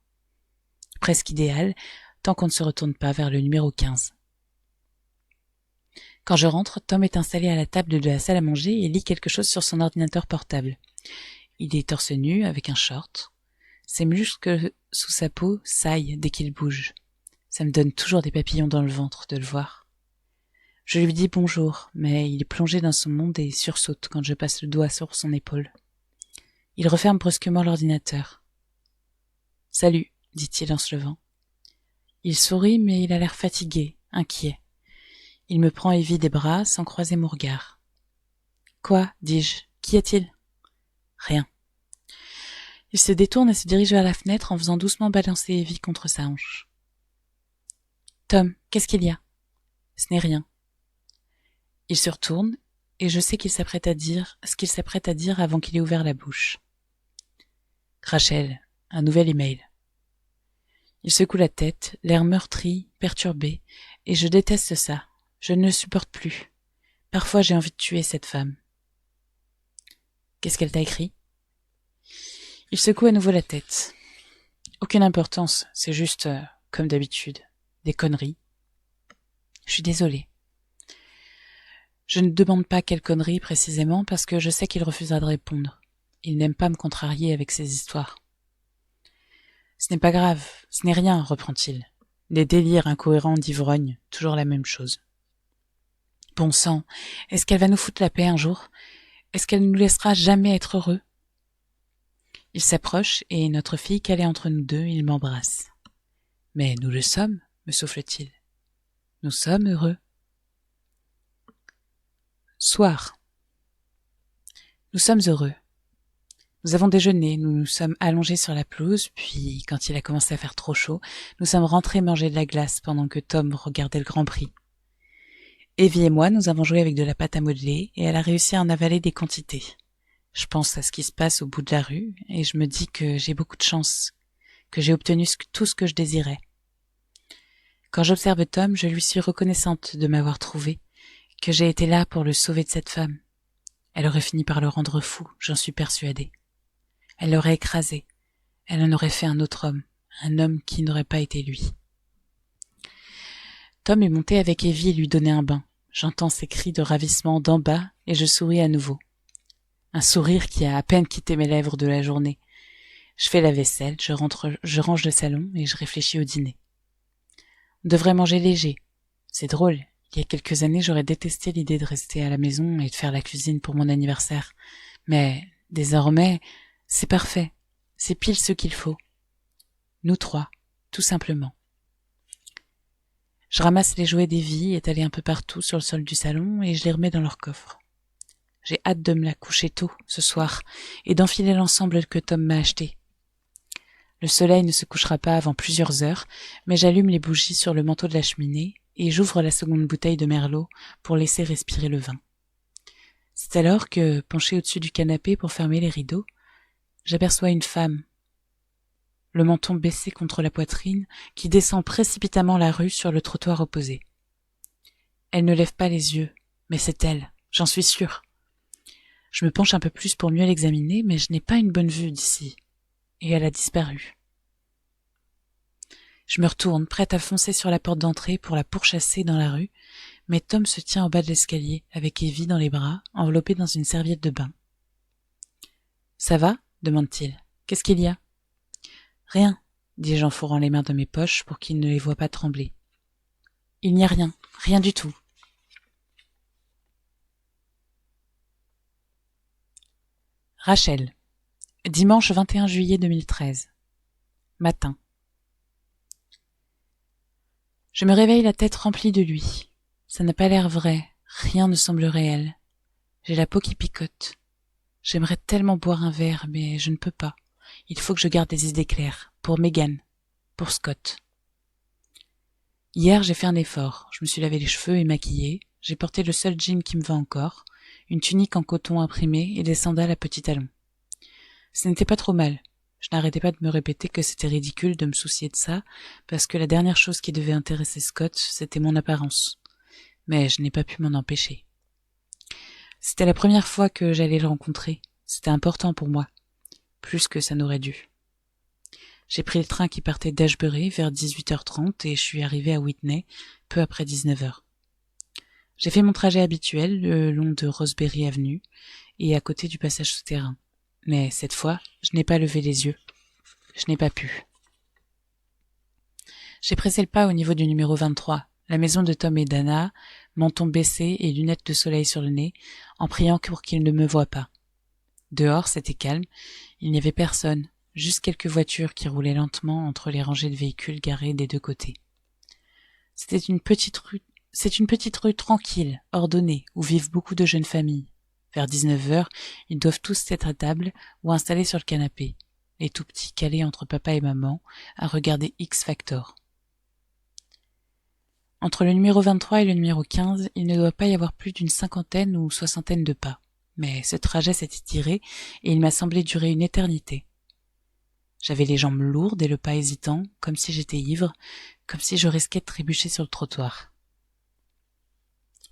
Presque idéal, tant qu'on ne se retourne pas vers le numéro 15. Quand je rentre, Tom est installé à la table de la salle à manger et lit quelque chose sur son ordinateur portable. Il est torse nu, avec un short. Ses muscles sous sa peau saillent dès qu'il bouge. Ça me donne toujours des papillons dans le ventre de le voir. Je lui dis bonjour, mais il est plongé dans son monde et sursaute quand je passe le doigt sur son épaule. Il referme brusquement l'ordinateur. « Salut », dit-il en se levant. Il sourit, mais il a l'air fatigué, inquiet. Il me prend Evie des bras sans croiser mon regard. « Quoi ?» dis-je. « Qu'y a-t-il » ? « Rien. » Il se détourne et se dirige vers la fenêtre en faisant doucement balancer Evie contre sa hanche. « Tom, qu'est-ce qu'il y a ?» ?»« Ce n'est rien. » Il se retourne et je sais qu'il s'apprête à dire ce qu'il s'apprête à dire avant qu'il ait ouvert la bouche. « Rachel, un nouvel email. » Il secoue la tête, l'air meurtri, perturbé, et je déteste ça. Je ne le supporte plus. Parfois j'ai envie de tuer cette femme. « Qu'est-ce qu'elle t'a écrit ?» Il secoue à nouveau la tête. Aucune importance, c'est juste, comme d'habitude, des conneries. Je suis désolée. Je ne demande pas quelle connerie précisément parce que je sais qu'il refusera de répondre. Il n'aime pas me contrarier avec ses histoires. Ce n'est pas grave, ce n'est rien, reprend-il. Des délires incohérents d'ivrogne, toujours la même chose. Bon sang, est-ce qu'elle va nous foutre la paix un jour? Est-ce qu'elle nous laissera jamais être heureux? Il s'approche, et notre fille calée entre nous deux, il m'embrasse. Mais nous le sommes, me souffle-t-il. Nous sommes heureux. Soir. Nous sommes heureux. Nous avons déjeuné, nous nous sommes allongés sur la pelouse, puis, quand il a commencé à faire trop chaud, nous sommes rentrés manger de la glace pendant que Tom regardait le Grand Prix. Evie et moi, nous avons joué avec de la pâte à modeler, et elle a réussi à en avaler des quantités. Je pense à ce qui se passe au bout de la rue, et je me dis que j'ai beaucoup de chance, que j'ai obtenu tout ce que je désirais. Quand j'observe Tom, je lui suis reconnaissante de m'avoir trouvé, que j'ai été là pour le sauver de cette femme. Elle aurait fini par le rendre fou, j'en suis persuadée. Elle l'aurait écrasé. Elle en aurait fait un autre homme, un homme qui n'aurait pas été lui. Tom est monté avec Evie et lui donnait un bain. J'entends ses cris de ravissement d'en bas et je souris à nouveau. Un sourire qui a à peine quitté mes lèvres de la journée. Je fais la vaisselle, je range le salon et je réfléchis au dîner. On devrait manger léger. C'est drôle. Il y a quelques années, j'aurais détesté l'idée de rester à la maison et de faire la cuisine pour mon anniversaire. Mais désormais, c'est parfait. C'est pile ce qu'il faut. Nous trois, tout simplement. Je ramasse les jouets d'Evie étalés un peu partout sur le sol du salon et je les remets dans leur coffre. J'ai hâte de me la coucher tôt ce soir et d'enfiler l'ensemble que Tom m'a acheté. Le soleil ne se couchera pas avant plusieurs heures, mais j'allume les bougies sur le manteau de la cheminée et j'ouvre la seconde bouteille de Merlot pour laisser respirer le vin. C'est alors que, penché au-dessus du canapé pour fermer les rideaux, j'aperçois une femme, le menton baissé contre la poitrine, qui descend précipitamment la rue sur le trottoir opposé. Elle ne lève pas les yeux, mais c'est elle, j'en suis sûre. Je me penche un peu plus pour mieux l'examiner, mais je n'ai pas une bonne vue d'ici, et elle a disparu. Je me retourne, prête à foncer sur la porte d'entrée pour la pourchasser dans la rue, mais Tom se tient au bas de l'escalier, avec Evie dans les bras, enveloppée dans une serviette de bain. « Ça va ?» demande-t-il. « Qu'est-ce qu'il y a ?»« Rien, » dis-je en fourrant les mains dans mes poches pour qu'il ne les voie pas trembler. « Il n'y a rien, rien du tout. » Rachel. Dimanche 21 juillet 2013. Matin. Je me réveille la tête remplie de lui. Ça n'a pas l'air vrai, rien ne semble réel. J'ai la peau qui picote. J'aimerais tellement boire un verre, mais je ne peux pas. Il faut que je garde les idées claires, pour Megan, pour Scott. Hier, j'ai fait un effort. Je me suis lavé les cheveux et maquillée. J'ai porté le seul jean qui me va encore, une tunique en coton imprimé et des sandales à petits talons. Ce n'était pas trop mal. Je n'arrêtais pas de me répéter que c'était ridicule de me soucier de ça, parce que la dernière chose qui devait intéresser Scott, c'était mon apparence. Mais je n'ai pas pu m'en empêcher. C'était la première fois que j'allais le rencontrer. C'était important pour moi. Plus que ça n'aurait dû. J'ai pris le train qui partait d'Ashbury vers 18h30 et je suis arrivée à Whitney peu après 19h. J'ai fait mon trajet habituel le long de Rosebery Avenue et à côté du passage souterrain. Mais cette fois, je n'ai pas levé les yeux. Je n'ai pas pu. J'ai pressé le pas au niveau du numéro 23, la maison de Tom et Dana, menton baissé et lunettes de soleil sur le nez, en priant pour qu'ils ne me voient pas. Dehors, c'était calme, il n'y avait personne, juste quelques voitures qui roulaient lentement entre les rangées de véhicules garés des deux côtés. C'est une petite rue tranquille, ordonnée, où vivent beaucoup de jeunes familles. Vers 19h, ils doivent tous être à table ou installés sur le canapé, les tout petits calés entre papa et maman, à regarder X Factor. Entre le numéro 23 et le numéro 15, il ne doit pas y avoir plus d'une 50aine ou 60aine de pas. Mais ce trajet s'est étiré et il m'a semblé durer une éternité. J'avais les jambes lourdes et le pas hésitant, comme si j'étais ivre, comme si je risquais de trébucher sur le trottoir.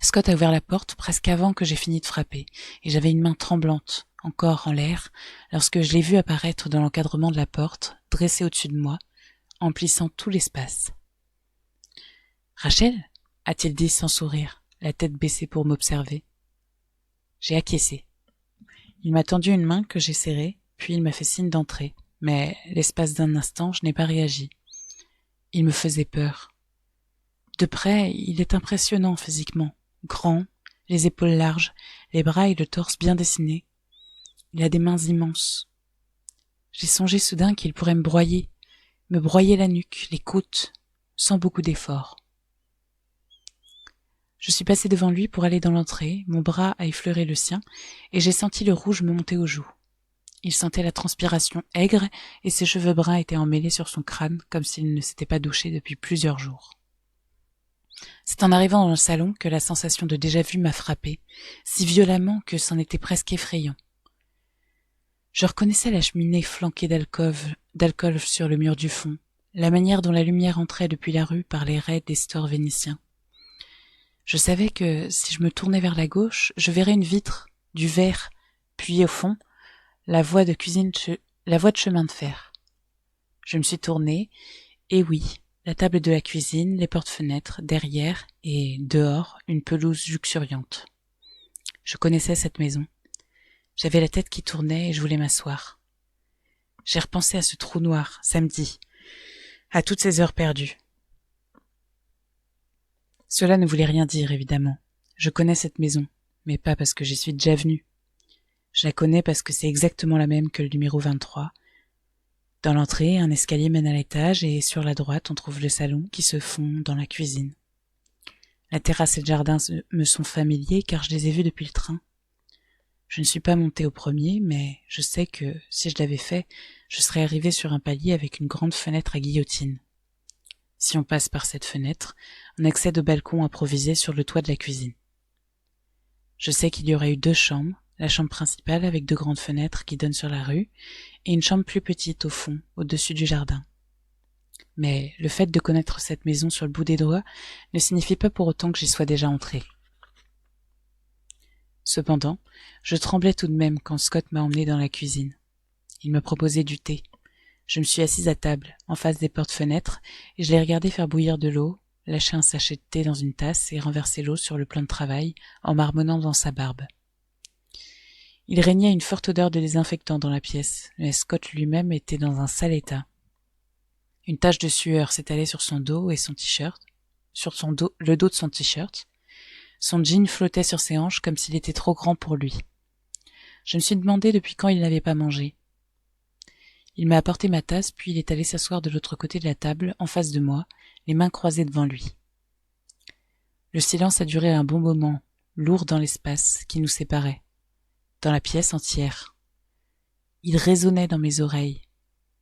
Scott a ouvert la porte presque avant que j'ai fini de frapper, et j'avais une main tremblante, encore en l'air, lorsque je l'ai vu apparaître dans l'encadrement de la porte, dressé au-dessus de moi, emplissant tout l'espace. « Rachel ?» a-t-il dit sans sourire, la tête baissée pour m'observer. J'ai acquiescé. Il m'a tendu une main que j'ai serrée, puis il m'a fait signe d'entrer. mais l'espace d'un instant, je n'ai pas réagi. Il me faisait peur. De près, il est impressionnant physiquement, grand, les épaules larges, les bras et le torse bien dessinés. Il a des mains immenses. J'ai songé soudain qu'il pourrait me broyer la nuque, les côtes, sans beaucoup d'effort. Je suis passée devant lui pour aller dans l'entrée, mon bras a effleuré le sien, et j'ai senti le rouge me monter aux joues. Il sentait la transpiration aigre, et ses cheveux bruns étaient emmêlés sur son crâne, comme s'il ne s'était pas douché depuis plusieurs jours. C'est en arrivant dans le salon que la sensation de déjà-vu m'a frappée, si violemment que c'en était presque effrayant. Je reconnaissais la cheminée flanquée d'alcool sur le mur du fond, la manière dont la lumière entrait depuis la rue par les raies des stores vénitiens. Je savais que, si je me tournais vers la gauche, je verrais une vitre, du verre, puis au fond, la voie de chemin de fer. Je me suis tournée, et oui, la table de la cuisine, les portes-fenêtres, derrière, et, dehors, une pelouse luxuriante. Je connaissais cette maison. J'avais la tête qui tournait et je voulais m'asseoir. J'ai repensé à ce trou noir, samedi, à toutes ces heures perdues. Cela ne voulait rien dire, évidemment. Je connais cette maison, mais pas parce que j'y suis déjà venue. Je la connais parce que c'est exactement la même que le numéro 23. Dans l'entrée, un escalier mène à l'étage et sur la droite, on trouve le salon qui se fond dans la cuisine. La terrasse et le jardin me sont familiers car je les ai vus depuis le train. Je ne suis pas montée au premier, mais je sais que, si je l'avais fait, je serais arrivée sur un palier avec une grande fenêtre à guillotine. Si on passe par cette fenêtre, on accède au balcon improvisé sur le toit de la cuisine. Je sais qu'il y aurait eu 2 chambres, la chambre principale avec 2 grandes fenêtres qui donnent sur la rue, et une chambre plus petite au fond, au-dessus du jardin. Mais le fait de connaître cette maison sur le bout des doigts ne signifie pas pour autant que j'y sois déjà entrée. Cependant, je tremblais tout de même quand Scott m'a emmenée dans la cuisine. Il me proposait du thé. Je me suis assise à table, en face des portes-fenêtres, et je l'ai regardé faire bouillir de l'eau, lâcher un sachet de thé dans une tasse et renverser l'eau sur le plan de travail, en marmonnant dans sa barbe. Il régnait une forte odeur de désinfectant dans la pièce, mais Scott lui-même était dans un sale état. Une tache de sueur s'étalait sur son dos et son t-shirt, le dos de son t-shirt. Son jean flottait sur ses hanches comme s'il était trop grand pour lui. Je me suis demandé depuis quand il n'avait pas mangé. Il m'a apporté ma tasse, puis il est allé s'asseoir de l'autre côté de la table, en face de moi, les mains croisées devant lui. Le silence a duré un bon moment, lourd dans l'espace qui nous séparait, dans la pièce entière. Il résonnait dans mes oreilles.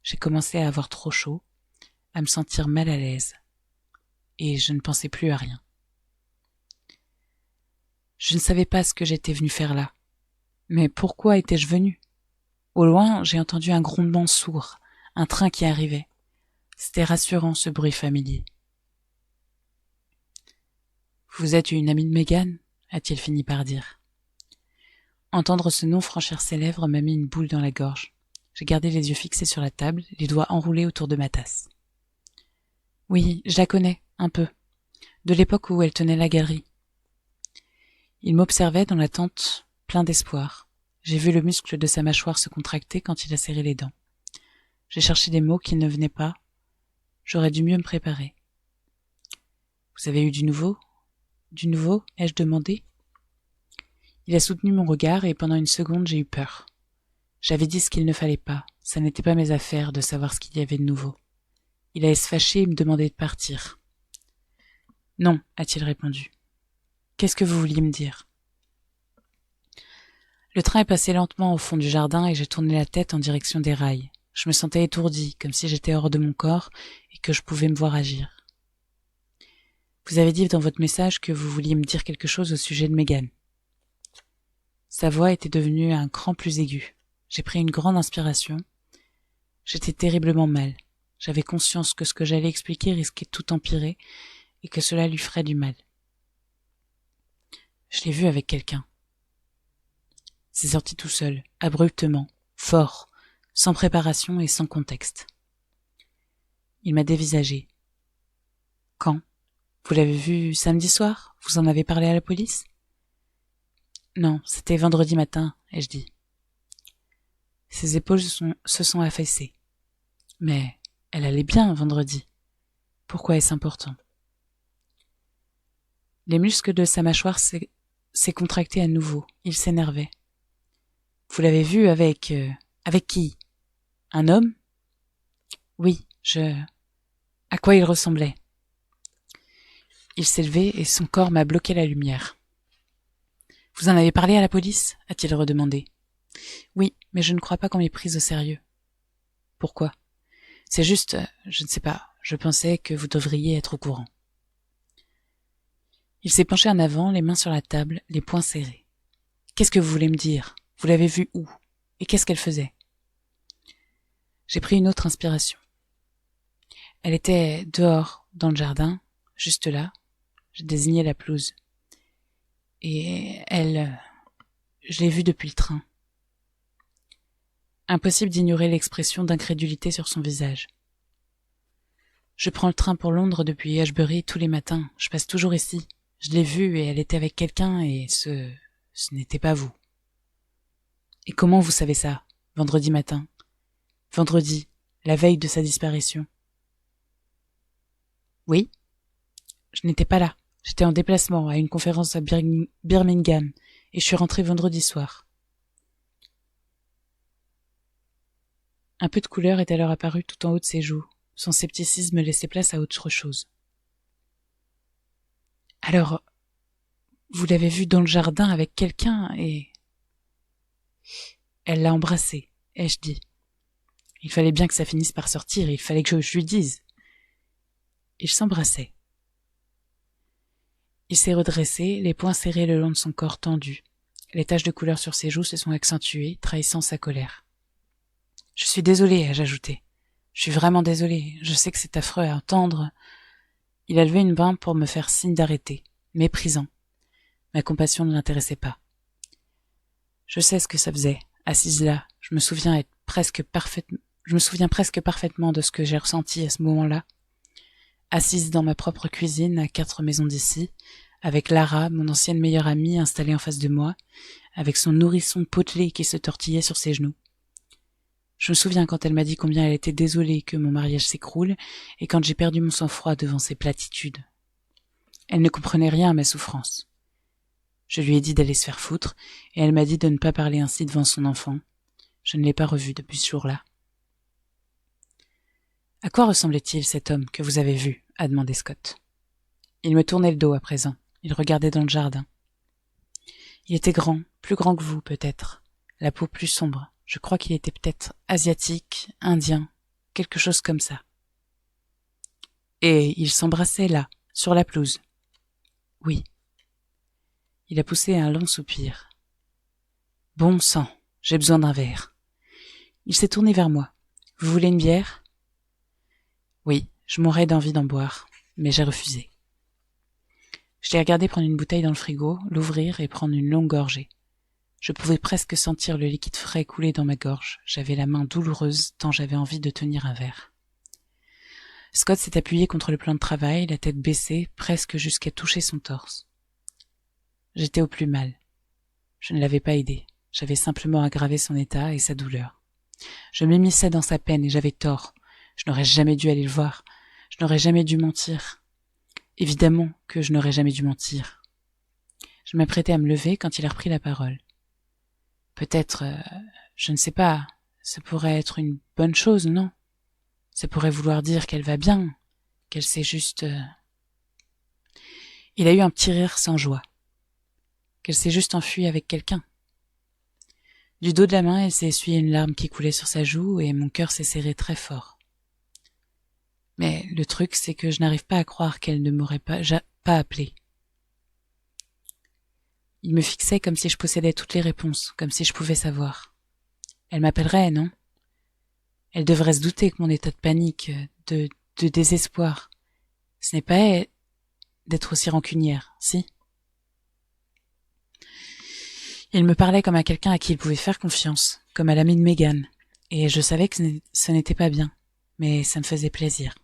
J'ai commencé à avoir trop chaud, à me sentir mal à l'aise. Et je ne pensais plus à rien. Je ne savais pas ce que j'étais venu faire là. Mais pourquoi étais-je venu ? Au loin, j'ai entendu un grondement sourd, un train qui arrivait. C'était rassurant, ce bruit familier. « Vous êtes une amie de Megan ?» a-t-il fini par dire. Entendre ce nom franchir ses lèvres m'a mis une boule dans la gorge. J'ai gardé les yeux fixés sur la table, les doigts enroulés autour de ma tasse. « Oui, je la connais, un peu. De l'époque où elle tenait la galerie. » Il m'observait dans l'attente, plein d'espoir. J'ai vu le muscle de sa mâchoire se contracter quand il a serré les dents. J'ai cherché des mots qui ne venaient pas. J'aurais dû mieux me préparer. « Vous avez eu du nouveau ? » « Du nouveau ?» ai-je demandé. Il a soutenu mon regard et pendant une seconde j'ai eu peur. J'avais dit ce qu'il ne fallait pas. Ça n'était pas mes affaires de savoir ce qu'il y avait de nouveau. Il allait se fâcher et me demander de partir. « Non » a-t-il répondu. « Qu'est-ce que vous vouliez me dire ?» Le train est passé lentement au fond du jardin et j'ai tourné la tête en direction des rails. Je me sentais étourdie, comme si j'étais hors de mon corps et que je pouvais me voir agir. Vous avez dit dans votre message que vous vouliez me dire quelque chose au sujet de Megan. Sa voix était devenue un cran plus aiguë. J'ai pris une grande inspiration. J'étais terriblement mal. J'avais conscience que ce que j'allais expliquer risquait de tout empirer et que cela lui ferait du mal. Je l'ai vu avec quelqu'un. C'est sorti tout seul, abruptement, fort, sans préparation et sans contexte. Il m'a dévisagé. Quand ? Vous l'avez vu samedi soir ? Vous en avez parlé à la police ? Non, c'était vendredi matin, ai-je dit. Ses épaules se sont affaissées. Mais elle allait bien vendredi. Pourquoi est-ce important? Les muscles de sa mâchoire s'est contracté à nouveau. Il s'énervait. Vous l'avez vu avec... avec qui? Un homme? Oui, À quoi il ressemblait? Il s'est levé et son corps m'a bloqué la lumière. Vous en avez parlé à la police? A-t-il redemandé. Oui, mais je ne crois pas qu'on m'ait prise au sérieux. Pourquoi? C'est juste, je ne sais pas, je pensais que vous devriez être au courant. Il s'est penché en avant, les mains sur la table, les poings serrés. Qu'est-ce que vous voulez me dire? Vous l'avez vue où? Et qu'est-ce qu'elle faisait? J'ai pris une autre inspiration. Elle était dehors, dans le jardin, juste là. J'ai désigné la pelouse. Et elle... je l'ai vue depuis le train. Impossible d'ignorer l'expression d'incrédulité sur son visage. Je prends le train pour Londres depuis Ashbury tous les matins. Je passe toujours ici. Je l'ai vue et elle était avec quelqu'un et ce n'était pas vous. Et comment vous savez ça? Vendredi matin. Vendredi, la veille de sa disparition. Oui? Je n'étais pas là. J'étais en déplacement à une conférence à Birmingham et je suis rentrée vendredi soir. Un peu de couleur est alors apparu tout en haut de ses joues. Son scepticisme laissait place à autre chose. Alors, vous l'avez vue dans le jardin avec quelqu'un et... Elle l'a embrassé, ai-je dit. Il fallait bien que ça finisse par sortir, il fallait que je lui dise. Ils s'embrassaient. Il s'est redressé, les poings serrés le long de son corps tendu. Les taches de couleur sur ses joues se sont accentuées, trahissant sa colère. « Je suis désolée, ai-je ajouté. Je suis vraiment désolée. Je sais que c'est affreux à entendre. » Il a levé une main pour me faire signe d'arrêter, méprisant. Ma compassion ne l'intéressait pas. Je sais ce que ça faisait. Assise là, je me souviens presque parfaitement de ce que j'ai ressenti à ce moment-là. Assise dans ma propre cuisine à 4 maisons d'ici, avec Lara, mon ancienne meilleure amie, installée en face de moi, avec son nourrisson potelé qui se tortillait sur ses genoux. Je me souviens quand elle m'a dit combien elle était désolée que mon mariage s'écroule et quand j'ai perdu mon sang-froid devant ses platitudes. Elle ne comprenait rien à ma souffrance. Je lui ai dit d'aller se faire foutre et elle m'a dit de ne pas parler ainsi devant son enfant. Je ne l'ai pas revu depuis ce jour-là. « À quoi ressemblait-il cet homme que vous avez vu ?» a demandé Scott. Il me tournait le dos à présent. Il regardait dans le jardin. Il était grand, plus grand que vous peut-être, la peau plus sombre. Je crois qu'il était peut-être asiatique, indien, quelque chose comme ça. Et il s'embrassait là, sur la pelouse. Oui. Il a poussé un long soupir. Bon sang, j'ai besoin d'un verre. Il s'est tourné vers moi. Vous voulez une bière? Oui, je mourrais d'envie d'en boire, mais j'ai refusé. Je l'ai regardé prendre une bouteille dans le frigo, l'ouvrir et prendre une longue gorgée. Je pouvais presque sentir le liquide frais couler dans ma gorge. J'avais la main douloureuse tant j'avais envie de tenir un verre. Scott s'est appuyé contre le plan de travail, la tête baissée, presque jusqu'à toucher son torse. J'étais au plus mal. Je ne l'avais pas aidé. J'avais simplement aggravé son état et sa douleur. Je m'immisçais dans sa peine et j'avais tort. Je n'aurais jamais dû aller le voir. Je n'aurais jamais dû mentir. Évidemment que je n'aurais jamais dû mentir. Je m'apprêtais à me lever quand il a repris la parole. Peut-être, je ne sais pas, ça pourrait être une bonne chose, non? Ça pourrait vouloir dire qu'elle va bien, qu'elle s'est juste... Il a eu un petit rire sans joie. Qu'elle s'est juste enfuie avec quelqu'un. Du dos de la main, elle s'est essuyé une larme qui coulait sur sa joue et mon cœur s'est serré très fort. Mais le truc, c'est que je n'arrive pas à croire qu'elle ne m'aurait pas appelé. Il me fixait comme si je possédais toutes les réponses, comme si je pouvais savoir. Elle m'appellerait, non? Elle devrait se douter que mon état de panique, de désespoir, ce n'est pas elle d'être aussi rancunière, si? Il me parlait comme à quelqu'un à qui il pouvait faire confiance, comme à l'ami de Megan, et je savais que ce n'était pas bien, mais ça me faisait plaisir.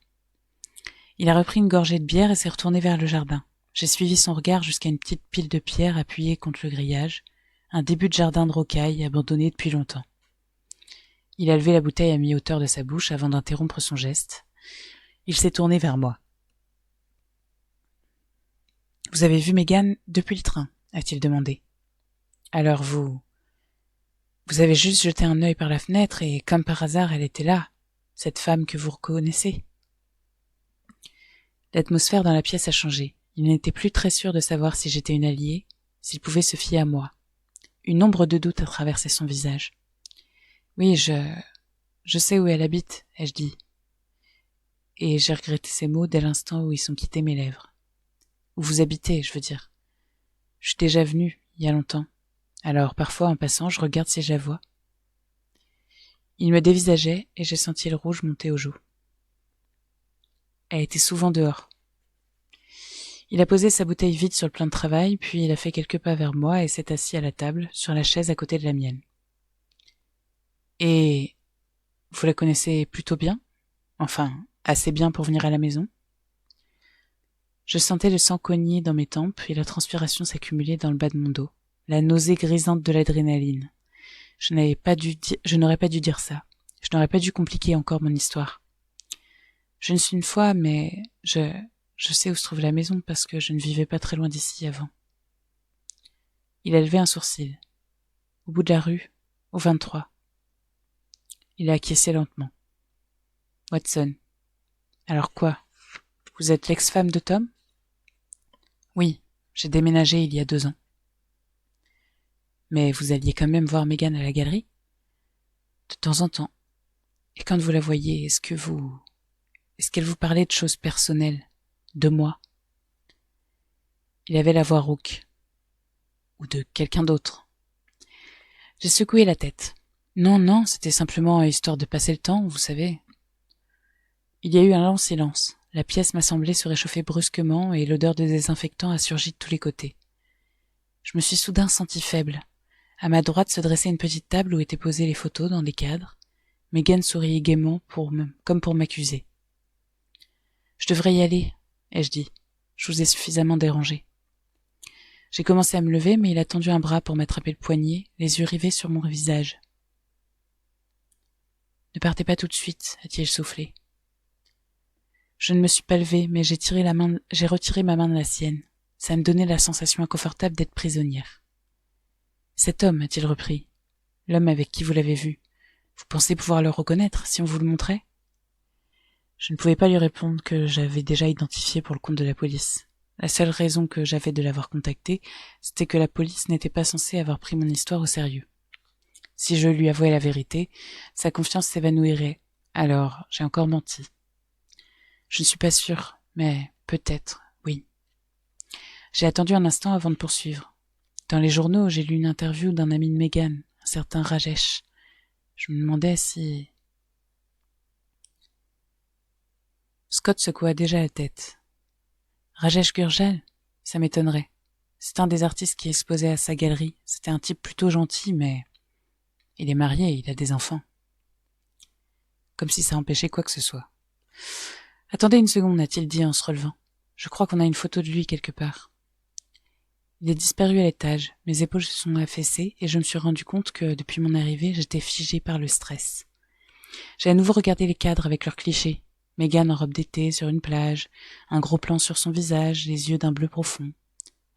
Il a repris une gorgée de bière et s'est retourné vers le jardin. J'ai suivi son regard jusqu'à une petite pile de pierres appuyée contre le grillage, un début de jardin de rocailles abandonné depuis longtemps. Il a levé la bouteille à mi-hauteur de sa bouche avant d'interrompre son geste. Il s'est tourné vers moi. « Vous avez vu Megan depuis le train ?» a-t-il demandé. « Alors vous avez juste jeté un œil par la fenêtre et, comme par hasard, elle était là, cette femme que vous reconnaissez. » L'atmosphère dans la pièce a changé. Il n'était plus très sûr de savoir si j'étais une alliée, s'il pouvait se fier à moi. Une ombre de doute a traversé son visage. « Oui, je sais où elle habite, » ai-je dit. Et j'ai regretté ces mots dès l'instant où ils sont quittés mes lèvres. Où vous habitez, je veux dire. Je suis déjà venue, il y a longtemps. Alors, parfois, en passant, je regarde si je la vois. Il me dévisageait et j'ai senti le rouge monter aux joues. Elle était souvent dehors. Il a posé sa bouteille vide sur le plan de travail, puis il a fait quelques pas vers moi et s'est assis à la table, sur la chaise à côté de la mienne. Et vous la connaissez plutôt bien ? Enfin, assez bien pour venir à la maison ? Je sentais le sang cogner dans mes tempes et la transpiration s'accumuler dans le bas de mon dos, la nausée grisante de l'adrénaline. Je n'aurais pas dû dire ça. Je n'aurais pas dû compliquer encore mon histoire. Je ne suis une fois, mais je sais où se trouve la maison parce que je ne vivais pas très loin d'ici avant. Il a levé un sourcil. Au bout de la rue, au 23. Il a acquiescé lentement. Watson. Alors quoi ? Vous êtes l'ex-femme de Tom ? Oui, j'ai déménagé il y a 2 ans. Mais vous alliez quand même voir Megan à la galerie ? De temps en temps. Et quand vous la voyez, est-ce qu'elle vous parlait de choses personnelles, de moi ? Il avait la voix rauque. Ou de quelqu'un d'autre. J'ai secoué la tête. Non, c'était simplement histoire de passer le temps, vous savez. Il y a eu un long silence. La pièce m'a semblé se réchauffer brusquement et l'odeur de désinfectant a surgi de tous les côtés. Je me suis soudain sentie faible. À ma droite se dressait une petite table où étaient posées les photos dans des cadres. Megan souriait gaiement comme pour m'accuser. « Je devrais y aller, » ai-je dit. « Je vous ai suffisamment dérangé. » J'ai commencé à me lever, mais il a tendu un bras pour m'attraper le poignet, les yeux rivés sur mon visage. « Ne partez pas tout de suite, » a-t-il soufflé. Je ne me suis pas levée, mais j'ai retiré ma main de la sienne. Ça me donnait la sensation inconfortable d'être prisonnière. « Cet homme, » a-t-il repris. « L'homme avec qui vous l'avez vu. Vous pensez pouvoir le reconnaître si on vous le montrait ?» Je ne pouvais pas lui répondre que j'avais déjà identifié pour le compte de la police. La seule raison que j'avais de l'avoir contacté, c'était que la police n'était pas censée avoir pris mon histoire au sérieux. Si je lui avouais la vérité, sa confiance s'évanouirait. Alors, j'ai encore menti. Je ne suis pas sûre, mais peut-être, oui. J'ai attendu un instant avant de poursuivre. Dans les journaux, j'ai lu une interview d'un ami de Megan, un certain Rajesh. Je me demandais si... Scott secoua déjà la tête. Rajesh Gurjal, ça m'étonnerait. C'est un des artistes qui exposait à sa galerie. C'était un type plutôt gentil, mais... Il est marié, il a des enfants. Comme si ça empêchait quoi que ce soit. « Attendez une seconde, » a-t-il dit en se relevant. « Je crois qu'on a une photo de lui quelque part. » Il est disparu à l'étage, mes épaules se sont affaissées et je me suis rendu compte que, depuis mon arrivée, j'étais figée par le stress. J'ai à nouveau regardé les cadres avec leurs clichés. Megan en robe d'été sur une plage, un gros plan sur son visage, les yeux d'un bleu profond.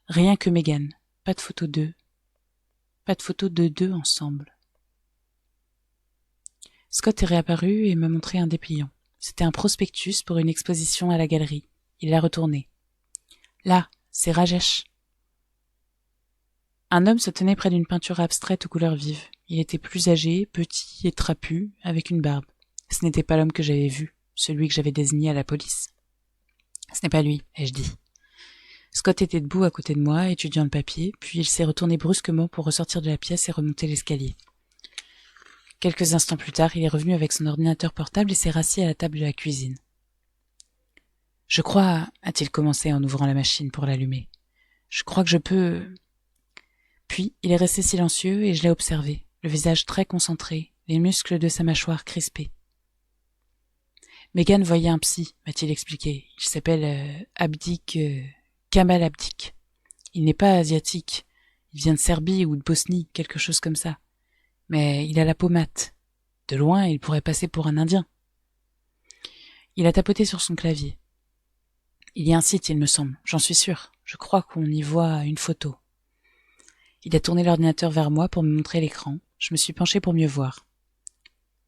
Rien que Megan, pas de photo d'eux. Pas de photo de deux ensemble. Scott est réapparu et m'a montré un dépliant. C'était un prospectus pour une exposition à la galerie. Il l'a retourné. Là, c'est Rajesh. Un homme se tenait près d'une peinture abstraite aux couleurs vives. Il était plus âgé, petit et trapu, avec une barbe. Ce n'était pas l'homme que j'avais vu, celui que j'avais désigné à la police. Ce n'est pas lui, ai-je dit. Scott était debout à côté de moi, étudiant le papier, puis il s'est retourné brusquement pour ressortir de la pièce et remonter l'escalier. Quelques instants plus tard, il est revenu avec son ordinateur portable et s'est rassis à la table de la cuisine. « Je crois, » a-t-il commencé en ouvrant la machine pour l'allumer. « Je crois que je peux... » Puis, il est resté silencieux et je l'ai observé, le visage très concentré, les muscles de sa mâchoire crispés. Megan voyait un psy, m'a-t-il expliqué. Il s'appelle Kamal Abdik. Il n'est pas asiatique. Il vient de Serbie ou de Bosnie, quelque chose comme ça. Mais il a la peau mate, De loin, il pourrait passer pour un Indien. Il a tapoté sur son clavier. Il y a un site, il me semble, j'en suis sûr. Je crois qu'on y voit une photo. Il a tourné l'ordinateur vers moi pour me montrer l'écran. Je me suis penchée pour mieux voir.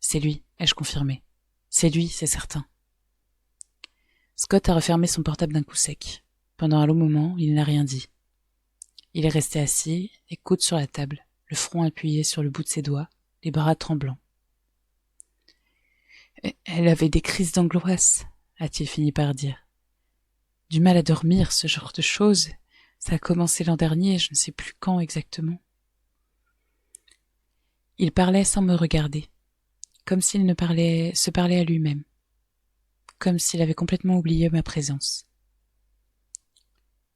C'est lui, ai-je confirmé. C'est lui, c'est certain. Scott a refermé son portable d'un coup sec. Pendant un long moment, il n'a rien dit. Il est resté assis, les coudes sur la table, le front appuyé sur le bout de ses doigts, les bras tremblants. Elle avait des crises d'angoisse, a-t-il fini par dire. Du mal à dormir, ce genre de choses. Ça a commencé l'an dernier, je ne sais plus quand exactement. Il parlait sans me regarder, comme s'il se parlait à lui-même, comme s'il avait complètement oublié ma présence.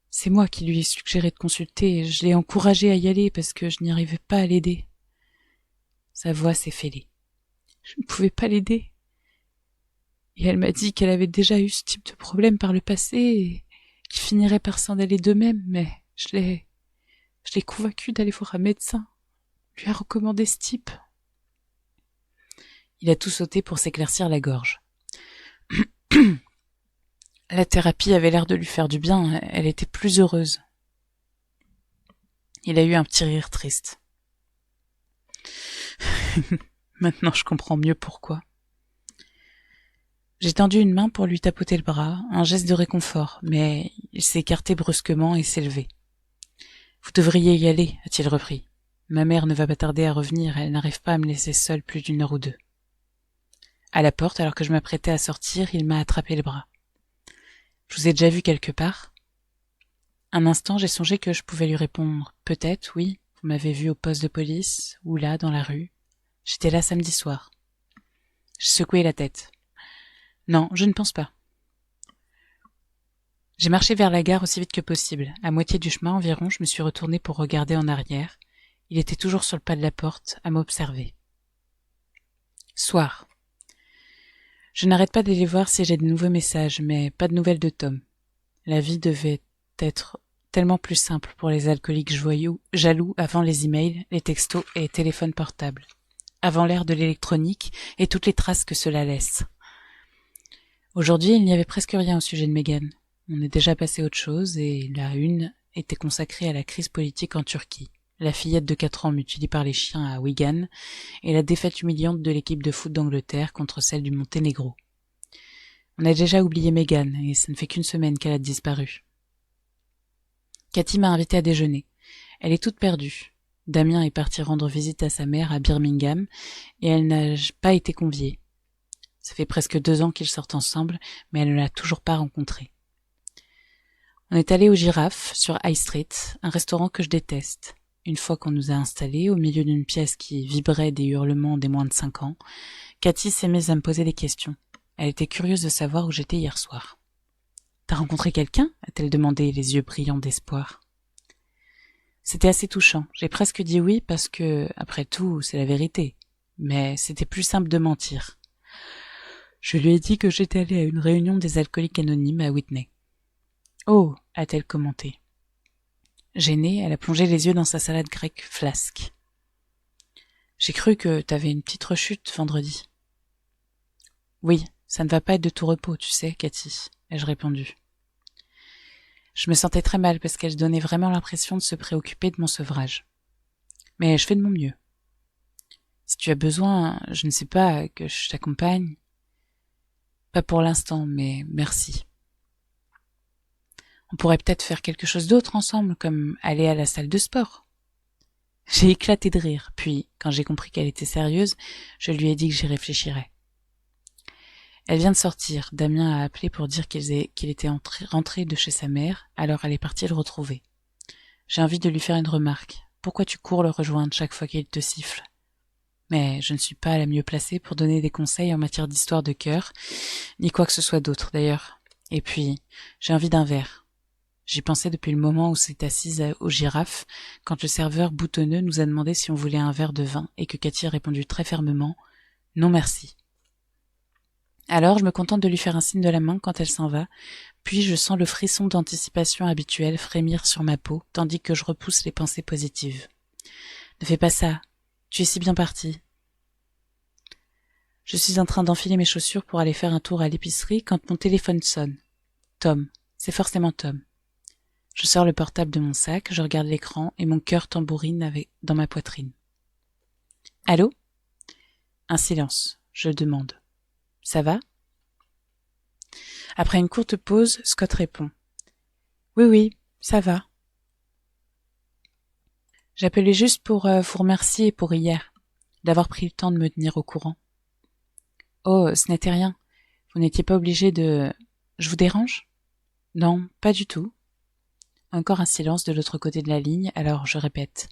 C'est moi qui lui ai suggéré de consulter, je l'ai encouragé à y aller parce que je n'y arrivais pas à l'aider. Sa voix s'est fêlée. Je ne pouvais pas l'aider. Et elle m'a dit qu'elle avait déjà eu ce type de problème par le passé et qu'ils finiraient par s'en aller d'eux-mêmes, mais je l'ai convaincue d'aller voir un médecin. Lui a recommandé ce type. Il a tout sauté pour s'éclaircir la gorge. La thérapie avait l'air de lui faire du bien, elle était plus heureuse. Il a eu un petit rire triste. Maintenant je comprends mieux pourquoi. J'ai tendu une main pour lui tapoter le bras, un geste de réconfort, mais il s'est écarté brusquement et s'est levé. « Vous devriez y aller, a-t-il repris. Ma mère ne va pas tarder à revenir, elle n'arrive pas à me laisser seule plus d'1 heure ou 2. À la porte, alors que je m'apprêtais à sortir, il m'a attrapé le bras. « Je vous ai déjà vu quelque part ?» Un instant, j'ai songé que je pouvais lui répondre « Peut-être, oui, vous m'avez vu au poste de police, ou là, dans la rue. J'étais là samedi soir. » J'ai secoué la tête. Non, je ne pense pas. J'ai marché vers la gare aussi vite que possible. À moitié du chemin environ, je me suis retournée pour regarder en arrière. Il était toujours sur le pas de la porte, à m'observer. Soir. Je n'arrête pas d'aller voir si j'ai de nouveaux messages, mais pas de nouvelles de Tom. La vie devait être tellement plus simple pour les alcooliques jaloux avant les emails, les textos et les téléphones portables. Avant l'ère de l'électronique et toutes les traces que cela laisse. Aujourd'hui, il n'y avait presque rien au sujet de Meghan. On est déjà passé à autre chose et la une était consacrée à la crise politique en Turquie, la fillette de 4 ans mutilée par les chiens à Wigan et la défaite humiliante de l'équipe de foot d'Angleterre contre celle du Monténégro. On a déjà oublié Meghan et ça ne fait qu'1 semaine qu'elle a disparu. Cathy m'a invitée à déjeuner. Elle est toute perdue. Damien est parti rendre visite à sa mère à Birmingham et elle n'a pas été conviée. Ça fait presque 2 ans qu'ils sortent ensemble, mais elle ne l'a toujours pas rencontré. On est allé aux Girafes, sur High Street, un restaurant que je déteste. Une fois qu'on nous a installés, au milieu d'une pièce qui vibrait des hurlements des moins de 5 ans, Cathy s'est mise à me poser des questions. Elle était curieuse de savoir où j'étais hier soir. « T'as rencontré quelqu'un ?» a-t-elle demandé, les yeux brillants d'espoir. C'était assez touchant. J'ai presque dit oui parce que, après tout, c'est la vérité. Mais c'était plus simple de mentir. Je lui ai dit que j'étais allée à une réunion des alcooliques anonymes à Whitney. « Oh !» a-t-elle commenté. Gênée, elle a plongé les yeux dans sa salade grecque flasque. « J'ai cru que t'avais une petite rechute vendredi. »« Oui, ça ne va pas être de tout repos, tu sais, Cathy, » ai-je répondu. Je me sentais très mal parce qu'elle donnait vraiment l'impression de se préoccuper de mon sevrage. Mais je fais de mon mieux. Si tu as besoin, je ne sais pas, que je t'accompagne. Pas pour l'instant, mais merci. On pourrait peut-être faire quelque chose d'autre ensemble, comme aller à la salle de sport. J'ai éclaté de rire, puis, quand j'ai compris qu'elle était sérieuse, je lui ai dit que j'y réfléchirais. Elle vient de sortir. Damien a appelé pour dire qu'il était rentré de chez sa mère, alors elle est partie le retrouver. J'ai envie de lui faire une remarque. Pourquoi tu cours le rejoindre chaque fois qu'il te siffle ? Mais je ne suis pas la mieux placée pour donner des conseils en matière d'histoire de cœur, ni quoi que ce soit d'autre d'ailleurs. Et puis, j'ai envie d'un verre. J'y pensais depuis le moment où s'est assise aux Girafes, quand le serveur boutonneux nous a demandé si on voulait un verre de vin et que Cathy a répondu très fermement « Non merci ». Alors je me contente de lui faire un signe de la main quand elle s'en va, puis je sens le frisson d'anticipation habituel frémir sur ma peau, tandis que je repousse les pensées positives. Ne fais pas ça, tu es si bien parti. Je suis en train d'enfiler mes chaussures pour aller faire un tour à l'épicerie quand mon téléphone sonne. Tom. C'est forcément Tom. Je sors le portable de mon sac, je regarde l'écran et mon cœur tambourine dans ma poitrine. Allô ? Un silence. Je demande. Ça va ? Après une courte pause, Scott répond. Oui, ça va. J'appelais juste pour vous remercier pour hier, d'avoir pris le temps de me tenir au courant. Oh, ce n'était rien. Vous n'étiez pas obligé de... Je vous dérange ? Non, pas du tout. Encore un silence de l'autre côté de la ligne, alors je répète.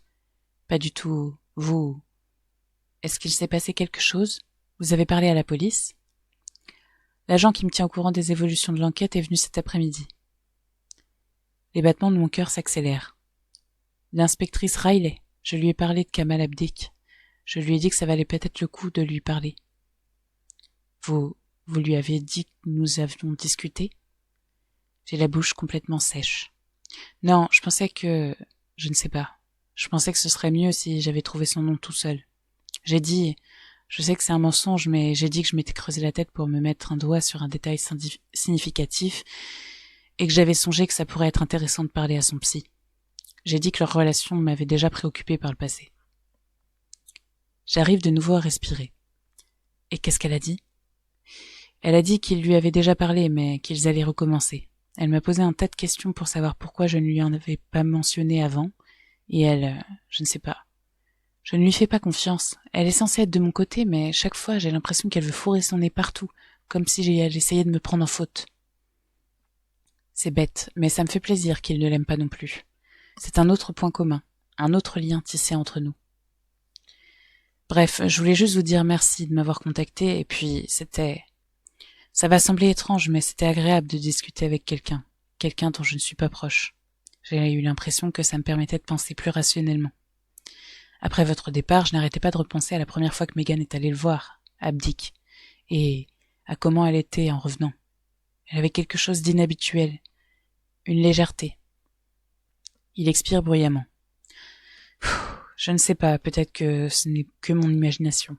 Pas du tout. Vous... Est-ce qu'il s'est passé quelque chose ? Vous avez parlé à la police ? L'agent qui me tient au courant des évolutions de l'enquête est venu cet après-midi. Les battements de mon cœur s'accélèrent. L'inspectrice Riley, je lui ai parlé de Kamal Abdik. Je lui ai dit que ça valait peut-être le coup de lui parler. Vous lui avez dit que nous avions discuté ? J'ai la bouche complètement sèche. Non, je pensais que... Je ne sais pas. Je pensais que ce serait mieux si j'avais trouvé son nom tout seul. J'ai dit... Je sais que c'est un mensonge, mais j'ai dit que je m'étais creusé la tête pour me mettre un doigt sur un détail significatif et que j'avais songé que ça pourrait être intéressant de parler à son psy. J'ai dit que leur relation m'avait déjà préoccupée par le passé. J'arrive de nouveau à respirer. Et qu'est-ce qu'elle a dit ? Elle a dit qu'il lui avait déjà parlé, mais qu'ils allaient recommencer. Elle m'a posé un tas de questions pour savoir pourquoi je ne lui en avais pas mentionné avant, et elle, je ne sais pas. Je ne lui fais pas confiance. Elle est censée être de mon côté, mais chaque fois j'ai l'impression qu'elle veut fourrer son nez partout, comme si elle essayait de me prendre en faute. C'est bête, mais ça me fait plaisir qu'il ne l'aime pas non plus. C'est un autre point commun, un autre lien tissé entre nous. Bref, je voulais juste vous dire merci de m'avoir contacté, et puis ça va sembler étrange, mais c'était agréable de discuter avec quelqu'un dont je ne suis pas proche. J'ai eu l'impression que ça me permettait de penser plus rationnellement. Après votre départ, je n'arrêtais pas de repenser à la première fois que Megan est allée le voir, Abdik, et à comment elle était en revenant. Elle avait quelque chose d'inhabituel, une légèreté. Il expire bruyamment. Je ne sais pas, peut-être que ce n'est que mon imagination.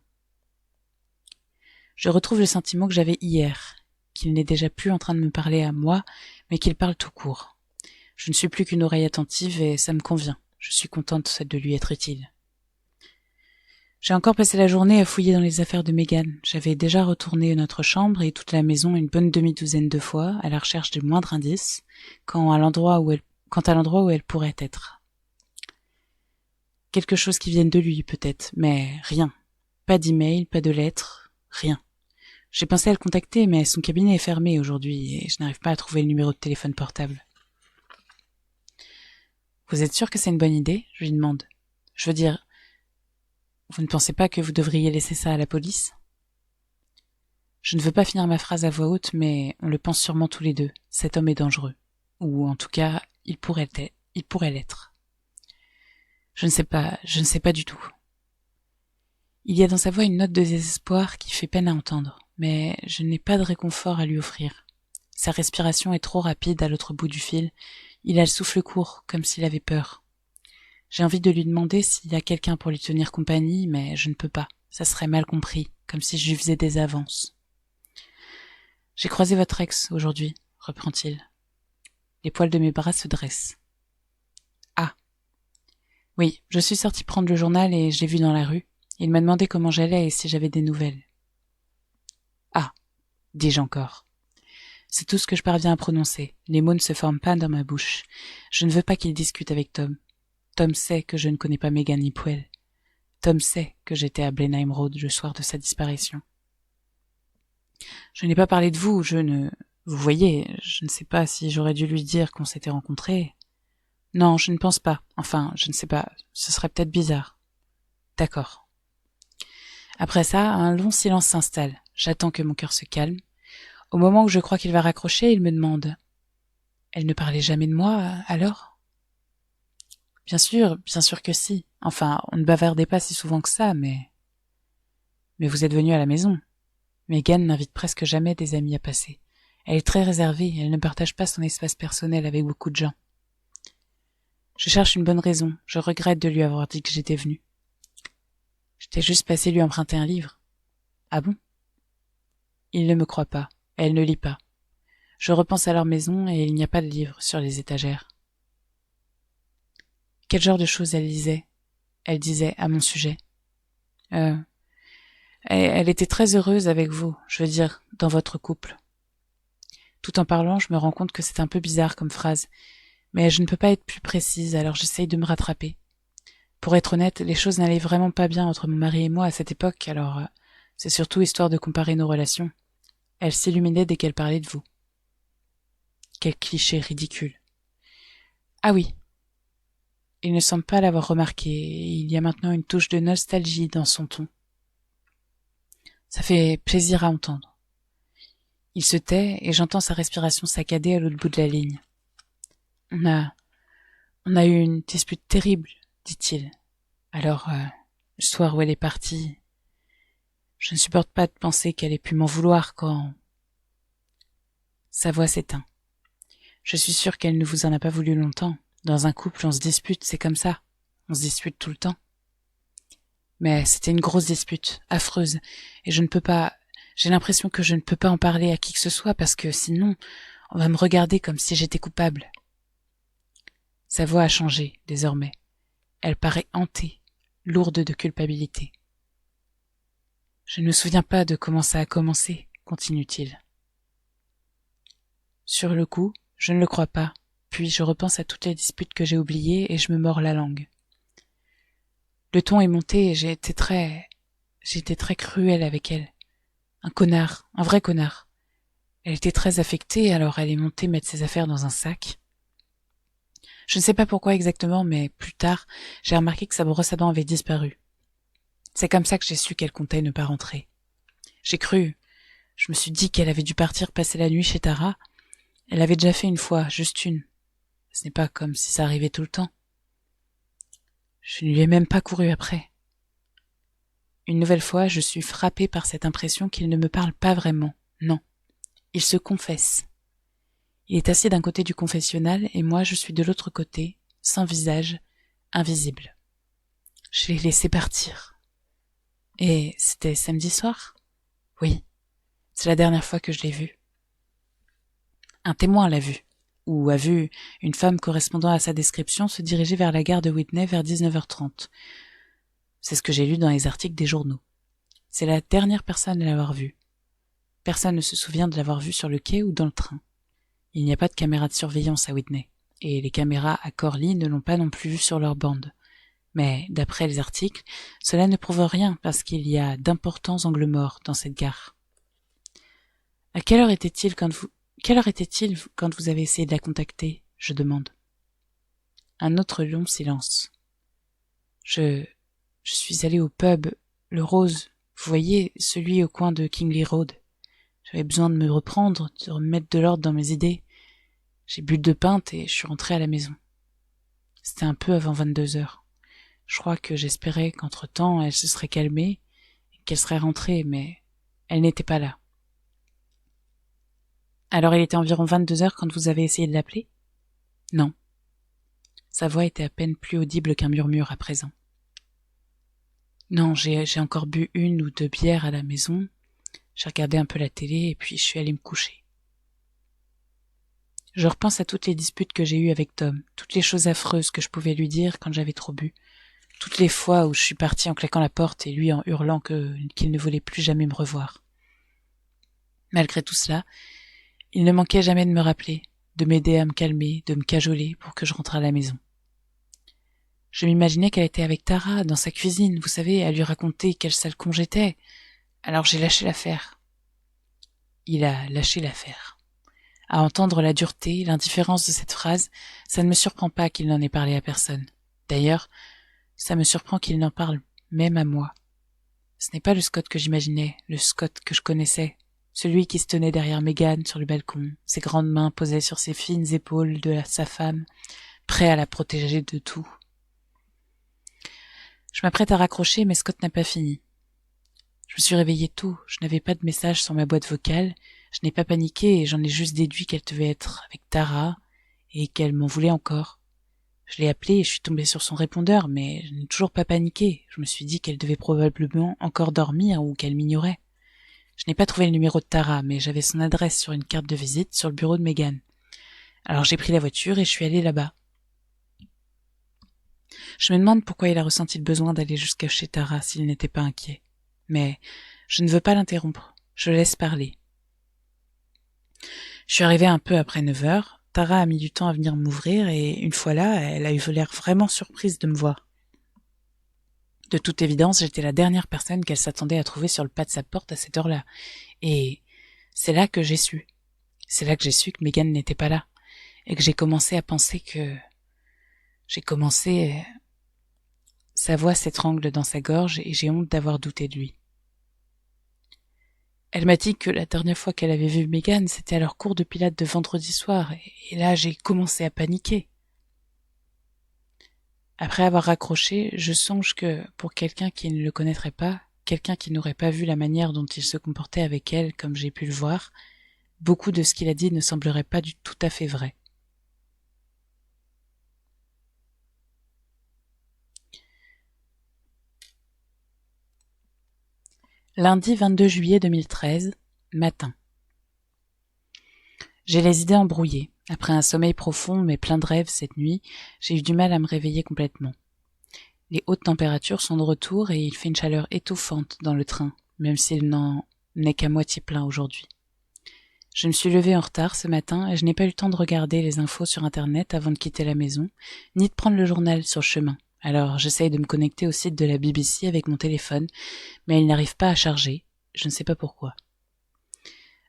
Je retrouve le sentiment que j'avais hier, qu'il n'est déjà plus en train de me parler à moi, mais qu'il parle tout court. Je ne suis plus qu'une oreille attentive et ça me convient. Je suis contente de lui être utile. J'ai encore passé la journée à fouiller dans les affaires de Megan. J'avais déjà retourné notre chambre et toute la maison une bonne demi-douzaine de fois, à la recherche du moindre indice, quant à l'endroit où elle pourrait être. Quelque chose qui vienne de lui, peut-être, mais rien. Pas d'email, pas de lettre, rien. J'ai pensé à le contacter, mais son cabinet est fermé aujourd'hui et je n'arrive pas à trouver le numéro de téléphone portable. Vous êtes sûr que c'est une bonne idée ? Je lui demande. Je veux dire, vous ne pensez pas que vous devriez laisser ça à la police ? Je ne veux pas finir ma phrase à voix haute, mais on le pense sûrement tous les deux. Cet homme est dangereux. Ou en tout cas, il pourrait l'être. Je ne sais pas du tout. Il y a dans sa voix une note de désespoir qui fait peine à entendre, mais je n'ai pas de réconfort à lui offrir. Sa respiration est trop rapide à l'autre bout du fil. Il a le souffle court, comme s'il avait peur. J'ai envie de lui demander s'il y a quelqu'un pour lui tenir compagnie, mais je ne peux pas. Ça serait mal compris, comme si je lui faisais des avances. J'ai croisé votre ex aujourd'hui, reprend-il. Les poils de mes bras se dressent. Ah. Oui, je suis sortie prendre le journal et je l'ai vu dans la rue. Il m'a demandé comment j'allais et si j'avais des nouvelles. Ah, dis-je encore. C'est tout ce que je parviens à prononcer. Les mots ne se forment pas dans ma bouche. Je ne veux pas qu'il discute avec Tom. Tom sait que je ne connais pas Megan Hipwell. Tom sait que j'étais à Blenheim Road le soir de sa disparition. Je n'ai pas parlé de vous, Vous voyez, je ne sais pas si j'aurais dû lui dire qu'on s'était rencontrés. Non, je ne pense pas. Enfin, je ne sais pas. Ce serait peut-être bizarre. D'accord. Après ça, un long silence s'installe. J'attends que mon cœur se calme. Au moment où je crois qu'il va raccrocher, il me demande « Elle ne parlait jamais de moi, alors ?» Bien sûr que si. Enfin, on ne bavardait pas si souvent que ça, mais... Mais vous êtes venu à la maison. Megan n'invite presque jamais des amis à passer. Elle est très réservée, elle ne partage pas son espace personnel avec beaucoup de gens. Je cherche une bonne raison, je regrette de lui avoir dit que j'étais venue. J'étais juste passé lui emprunter un livre. Ah bon ? Il ne me croit pas. Elle ne lit pas. Je repense à leur maison et il n'y a pas de livre sur les étagères. Quel genre de choses elle lisait? Elle disait à mon sujet. Elle était très heureuse avec vous, je veux dire, dans votre couple. Tout en parlant, je me rends compte que c'est un peu bizarre comme phrase, mais je ne peux pas être plus précise, alors j'essaye de me rattraper. Pour être honnête, les choses n'allaient vraiment pas bien entre mon mari et moi à cette époque, alors c'est surtout histoire de comparer nos relations. Elle s'illuminait dès qu'elle parlait de vous. Quel cliché ridicule. Ah oui. Il ne semble pas l'avoir remarqué, et il y a maintenant une touche de nostalgie dans son ton. Ça fait plaisir à entendre. Il se tait et j'entends sa respiration saccadée à l'autre bout de la ligne. On a eu une dispute terrible, dit-il. Alors, le soir où elle est partie, je ne supporte pas de penser qu'elle ait pu m'en vouloir quand... Sa voix s'éteint. Je suis sûre qu'elle ne vous en a pas voulu longtemps. Dans un couple, on se dispute, c'est comme ça. On se dispute tout le temps. Mais c'était une grosse dispute, affreuse, et je ne peux pas... J'ai l'impression que je ne peux pas en parler à qui que ce soit parce que sinon, on va me regarder comme si j'étais coupable. Sa voix a changé, désormais. Elle paraît hantée, lourde de culpabilité. Je ne me souviens pas de comment ça a commencé, continue-t-il. Sur le coup, je ne le crois pas, puis je repense à toutes les disputes que j'ai oubliées et je me mords la langue. Le ton est monté et j'ai été très cruelle avec elle. Un connard, un vrai connard. Elle était très affectée, alors elle est montée mettre ses affaires dans un sac. Je ne sais pas pourquoi exactement, mais plus tard, j'ai remarqué que sa brosse à dents avait disparu. C'est comme ça que j'ai su qu'elle comptait ne pas rentrer. Je me suis dit qu'elle avait dû partir passer la nuit chez Tara. Elle l'avait déjà fait une fois, juste une. Ce n'est pas comme si ça arrivait tout le temps. Je ne lui ai même pas couru après. Une nouvelle fois, je suis frappée par cette impression qu'il ne me parle pas vraiment. Non. Il se confesse. Il est assis d'un côté du confessionnal et moi je suis de l'autre côté, sans visage, invisible. Je l'ai laissé partir. Et c'était samedi soir? Oui. C'est la dernière fois que je l'ai vu. Un témoin l'a vu, ou a vu une femme correspondant à sa description se diriger vers la gare de Whitney vers 19h30. C'est ce que j'ai lu dans les articles des journaux. C'est la dernière personne à l'avoir vu. Personne ne se souvient de l'avoir vu sur le quai ou dans le train. Il n'y a pas de caméra de surveillance à Whitney, et les caméras à Corley ne l'ont pas non plus vu sur leur bande. Mais, d'après les articles, cela ne prouve rien parce qu'il y a d'importants angles morts dans cette gare. À quelle heure était-il quand vous avez essayé de la contacter? Je demande. Un autre long silence. Je suis allé au pub, le Rose, vous voyez, celui au coin de Kingley Road. J'avais besoin de me reprendre, de remettre de l'ordre dans mes idées. J'ai bu 2 pintes et je suis rentré à la maison. C'était un peu avant 22h. Je crois que j'espérais qu'entre-temps, elle se serait calmée et qu'elle serait rentrée, mais elle n'était pas là. Alors il était environ 22h quand vous avez essayé de l'appeler? Non. Sa voix était à peine plus audible qu'un murmure à présent. Non, j'ai encore bu 1 ou 2 bières à la maison. J'ai regardé un peu la télé et puis je suis allée me coucher. Je repense à toutes les disputes que j'ai eues avec Tom, toutes les choses affreuses que je pouvais lui dire quand j'avais trop bu, toutes les fois où je suis partie en claquant la porte et lui en hurlant qu'il ne voulait plus jamais me revoir. Malgré tout cela, il ne manquait jamais de me rappeler, de m'aider à me calmer, de me cajoler pour que je rentre à la maison. Je m'imaginais qu'elle était avec Tara, dans sa cuisine, vous savez, à lui raconter quel sale con j'étais. Alors j'ai lâché l'affaire. Il a lâché l'affaire. À entendre la dureté, l'indifférence de cette phrase, ça ne me surprend pas qu'il n'en ait parlé à personne. D'ailleurs, ça me surprend qu'il n'en parle même à moi. Ce n'est pas le Scott que j'imaginais, le Scott que je connaissais, celui qui se tenait derrière Megan sur le balcon, ses grandes mains posées sur ses fines épaules de sa femme, prêt à la protéger de tout. Je m'apprête à raccrocher, mais Scott n'a pas fini. Je me suis réveillée tôt, je n'avais pas de message sur ma boîte vocale, je n'ai pas paniqué et j'en ai juste déduit qu'elle devait être avec Tara et qu'elle m'en voulait encore. Je l'ai appelée et je suis tombée sur son répondeur, mais je n'ai toujours pas paniqué. Je me suis dit qu'elle devait probablement encore dormir ou qu'elle m'ignorait. Je n'ai pas trouvé le numéro de Tara, mais j'avais son adresse sur une carte de visite sur le bureau de Megan. Alors j'ai pris la voiture et je suis allée là-bas. Je me demande pourquoi il a ressenti le besoin d'aller jusqu'à chez Tara s'il n'était pas inquiet. Mais je ne veux pas l'interrompre. Je le laisse parler. Je suis arrivée un peu après 9h. Tara a mis du temps à venir m'ouvrir et une fois là, elle a eu l'air vraiment surprise de me voir. De toute évidence, j'étais la dernière personne qu'elle s'attendait à trouver sur le pas de sa porte à cette heure-là. Et c'est là que j'ai su. C'est là que j'ai su que Megan n'était pas là. Et que j'ai commencé à penser que... Sa voix s'étrangle dans sa gorge et j'ai honte d'avoir douté de lui. Elle m'a dit que la dernière fois qu'elle avait vu Megan, c'était à leur cours de pilates de vendredi soir, et là j'ai commencé à paniquer. Après avoir raccroché, je songe que, pour quelqu'un qui ne le connaîtrait pas, quelqu'un qui n'aurait pas vu la manière dont il se comportait avec elle comme j'ai pu le voir, beaucoup de ce qu'il a dit ne semblerait pas du tout à fait vrai. Lundi 22 juillet 2013, matin. J'ai les idées embrouillées. Après un sommeil profond mais plein de rêves cette nuit, j'ai eu du mal à me réveiller complètement. Les hautes températures sont de retour et il fait une chaleur étouffante dans le train, même s'il n'en est qu'à moitié plein aujourd'hui. Je me suis levée en retard ce matin et je n'ai pas eu le temps de regarder les infos sur Internet avant de quitter la maison, ni de prendre le journal sur le chemin. Alors j'essaye de me connecter au site de la BBC avec mon téléphone, mais il n'arrive pas à charger, je ne sais pas pourquoi.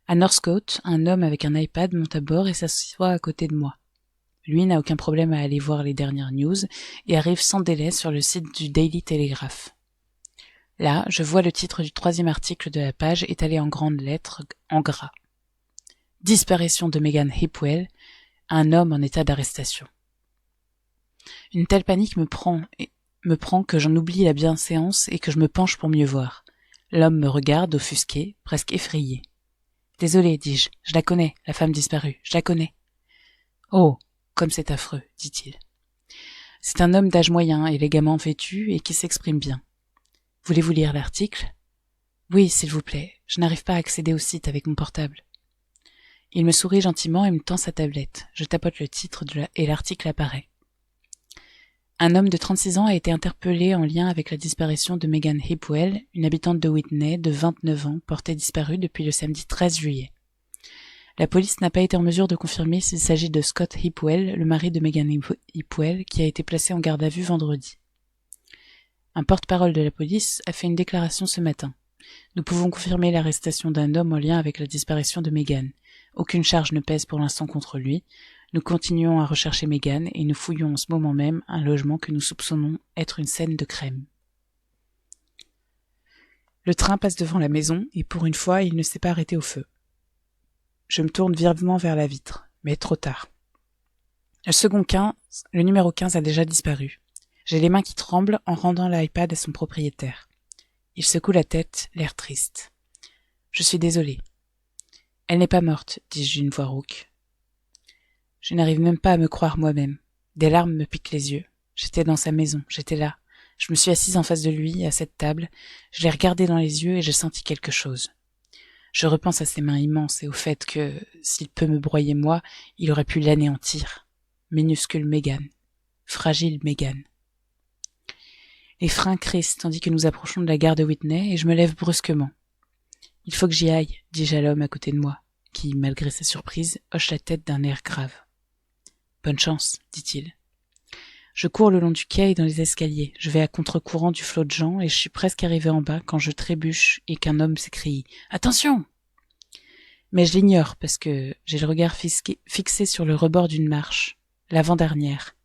À Northcote, un homme avec un iPad monte à bord et s'assoit à côté de moi. Lui n'a aucun problème à aller voir les dernières news et arrive sans délai sur le site du Daily Telegraph. Là, je vois le titre du 3e article de la page étalé en grandes lettres, en gras. Disparition de Megan Hipwell, un homme en état d'arrestation. Une telle panique me prend que j'en oublie la bienséance et que je me penche pour mieux voir. L'homme me regarde, offusqué, presque effrayé. « Désolé, dis-je, je la connais, la femme disparue, je la connais. »« Oh, comme c'est affreux, dit-il. C'est un homme d'âge moyen, élégamment vêtu et qui s'exprime bien. Voulez-vous lire l'article ? Oui, s'il vous plaît, je n'arrive pas à accéder au site avec mon portable. Il me sourit gentiment et me tend sa tablette. Je tapote le titre et l'article apparaît. Un homme de 36 ans a été interpellé en lien avec la disparition de Megan Hipwell, une habitante de Whitney de 29 ans, portée disparue depuis le samedi 13 juillet. La police n'a pas été en mesure de confirmer s'il s'agit de Scott Hipwell, le mari de Megan Hipwell, qui a été placé en garde à vue vendredi. Un porte-parole de la police a fait une déclaration ce matin. Nous pouvons confirmer l'arrestation d'un homme en lien avec la disparition de Megan. Aucune charge ne pèse pour l'instant contre lui. Nous continuons à rechercher Megan et nous fouillons en ce moment même un logement que nous soupçonnons être une scène de crime. Le train passe devant la maison et pour une fois, il ne s'est pas arrêté au feu. Je me tourne vivement vers la vitre, mais trop tard. Le numéro 15 a déjà disparu. J'ai les mains qui tremblent en rendant l'iPad à son propriétaire. Il secoue la tête, l'air triste. Je suis désolée. Elle n'est pas morte, dis-je d'une voix rauque. Je n'arrive même pas à me croire moi-même. Des larmes me piquent les yeux. J'étais dans sa maison, j'étais là. Je me suis assise en face de lui, à cette table. Je l'ai regardé dans les yeux et j'ai senti quelque chose. Je repense à ses mains immenses et au fait que, s'il peut me broyer moi, il aurait pu l'anéantir. Minuscule Megan. Fragile Megan. Les freins crissent tandis que nous approchons de la gare de Whitney et je me lève brusquement. Il faut que j'y aille, dis-je à l'homme à côté de moi, qui, malgré sa surprise, hoche la tête d'un air grave. Bonne chance, dit-il. Je cours le long du quai et dans les escaliers. Je vais à contre-courant du flot de gens et je suis presque arrivé en bas quand je trébuche et qu'un homme s'écrie « Attention !» Mais je l'ignore parce que j'ai le regard fixé sur le rebord d'une marche, l'avant-dernière.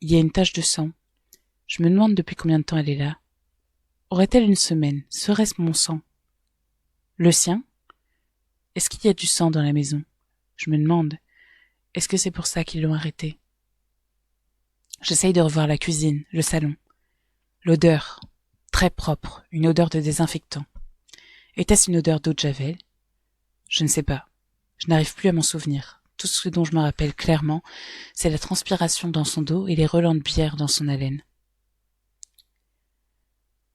Il y a une tache de sang. Je me demande depuis combien de temps elle est là. Aurait-elle une semaine? Serait-ce mon sang? Le sien? Est-ce qu'il y a du sang dans la maison? Je me demande. Est-ce que c'est pour ça qu'ils l'ont arrêté? J'essaye de revoir la cuisine, le salon. L'odeur, très propre, une odeur de désinfectant. Était-ce une odeur d'eau de javel? Je ne sais pas. Je n'arrive plus à m'en souvenir. Tout ce dont je me rappelle clairement, c'est la transpiration dans son dos et les relents de bière dans son haleine.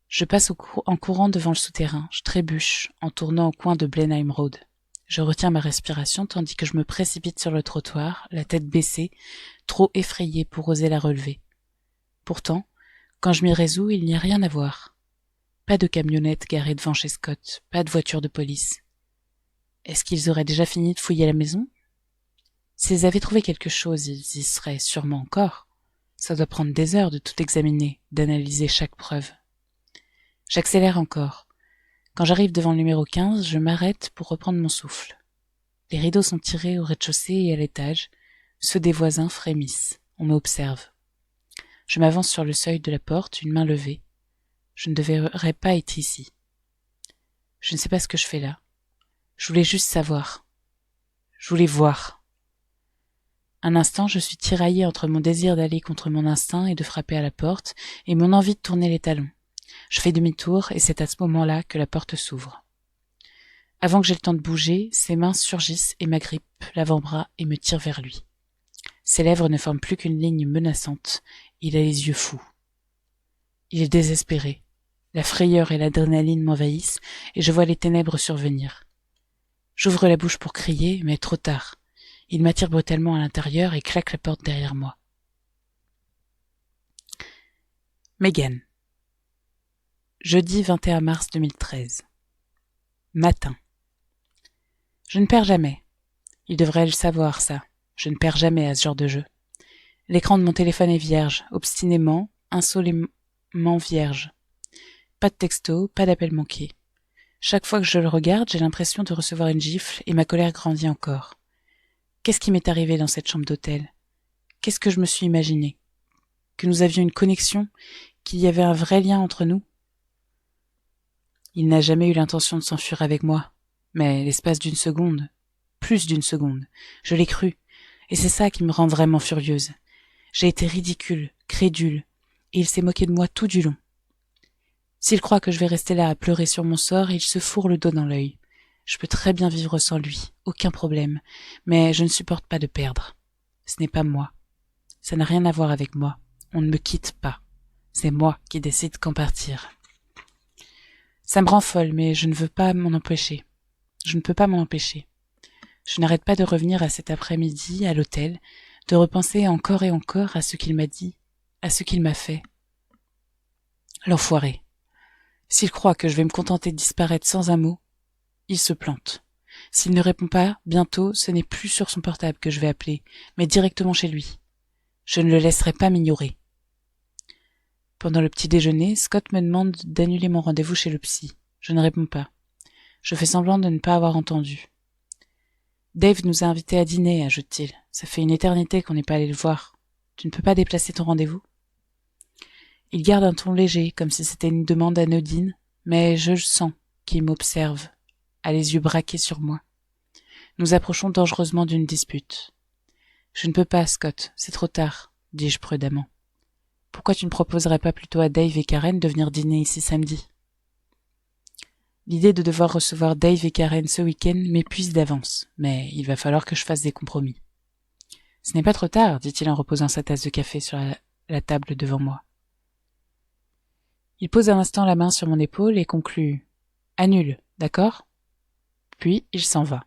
Je passe en courant devant le souterrain, je trébuche en tournant au coin de Blenheim Road. Je retiens ma respiration tandis que je me précipite sur le trottoir, la tête baissée, trop effrayée pour oser la relever. Pourtant, quand je m'y résous, il n'y a rien à voir. Pas de camionnette garée devant chez Scott, pas de voiture de police. Est-ce qu'ils auraient déjà fini de fouiller la maison? S'ils avaient trouvé quelque chose, ils y seraient sûrement encore. Ça doit prendre des heures de tout examiner, d'analyser chaque preuve. J'accélère encore. Quand j'arrive devant le numéro 15, je m'arrête pour reprendre mon souffle. Les rideaux sont tirés au rez-de-chaussée et à l'étage. Ceux des voisins frémissent. On m'observe. Je m'avance sur le seuil de la porte, une main levée. Je ne devrais pas être ici. Je ne sais pas ce que je fais là. Je voulais juste savoir. Je voulais voir. Un instant, je suis tiraillée entre mon désir d'aller contre mon instinct et de frapper à la porte, et mon envie de tourner les talons. Je fais demi-tour, et c'est à ce moment-là que la porte s'ouvre. Avant que j'aie le temps de bouger, ses mains surgissent et m'agrippent l'avant-bras et me tirent vers lui. Ses lèvres ne forment plus qu'une ligne menaçante. Il a les yeux fous. Il est désespéré. La frayeur et l'adrénaline m'envahissent, et je vois les ténèbres survenir. J'ouvre la bouche pour crier, mais trop tard. Il m'attire brutalement à l'intérieur et claque la porte derrière moi. Megan. Jeudi 21 mars 2013. Matin. Je ne perds jamais. Il devrait le savoir, ça. Je ne perds jamais à ce genre de jeu. L'écran de mon téléphone est vierge, obstinément, insolemment vierge. Pas de texto, pas d'appel manqué. Chaque fois que je le regarde, j'ai l'impression de recevoir une gifle et ma colère grandit encore. Qu'est-ce qui m'est arrivé dans cette chambre d'hôtel? Qu'est-ce que je me suis imaginé? Que nous avions une connexion? Qu'il y avait un vrai lien entre nous? Il n'a jamais eu l'intention de s'enfuir avec moi, mais l'espace d'une seconde, plus d'une seconde, je l'ai cru, et c'est ça qui me rend vraiment furieuse. J'ai été ridicule, crédule, et il s'est moqué de moi tout du long. S'il croit que je vais rester là à pleurer sur mon sort, il se fourre le dos dans l'œil. Je peux très bien vivre sans lui, aucun problème, mais je ne supporte pas de perdre. Ce n'est pas moi. Ça n'a rien à voir avec moi. On ne me quitte pas. C'est moi qui décide quand partir. Ça me rend folle, mais je ne veux pas m'en empêcher. Je ne peux pas m'en empêcher. Je n'arrête pas de revenir à cet après-midi, à l'hôtel, de repenser encore et encore à ce qu'il m'a dit, à ce qu'il m'a fait. L'enfoiré. S'il croit que je vais me contenter de disparaître sans un mot, il se plante. S'il ne répond pas, bientôt, ce n'est plus sur son portable que je vais appeler, mais directement chez lui. Je ne le laisserai pas m'ignorer. Pendant le petit déjeuner, Scott me demande d'annuler mon rendez-vous chez le psy. Je ne réponds pas. Je fais semblant de ne pas avoir entendu. Dave nous a invités à dîner, ajoute-t-il. Ça fait une éternité qu'on n'est pas allé le voir. Tu ne peux pas déplacer ton rendez-vous? Il garde un ton léger, comme si c'était une demande anodine, mais je sens qu'il m'observe, a les yeux braqués sur moi. Nous approchons dangereusement d'une dispute. Je ne peux pas, Scott, c'est trop tard, dis-je prudemment. Pourquoi tu ne proposerais pas plutôt à Dave et Karen de venir dîner ici samedi? L'idée de devoir recevoir Dave et Karen ce week-end m'épuise d'avance, mais il va falloir que je fasse des compromis. Ce n'est pas trop tard, dit-il en reposant sa tasse de café sur la table devant moi. Il pose un instant la main sur mon épaule et conclut « Annule, d'accord ?» Puis il s'en va.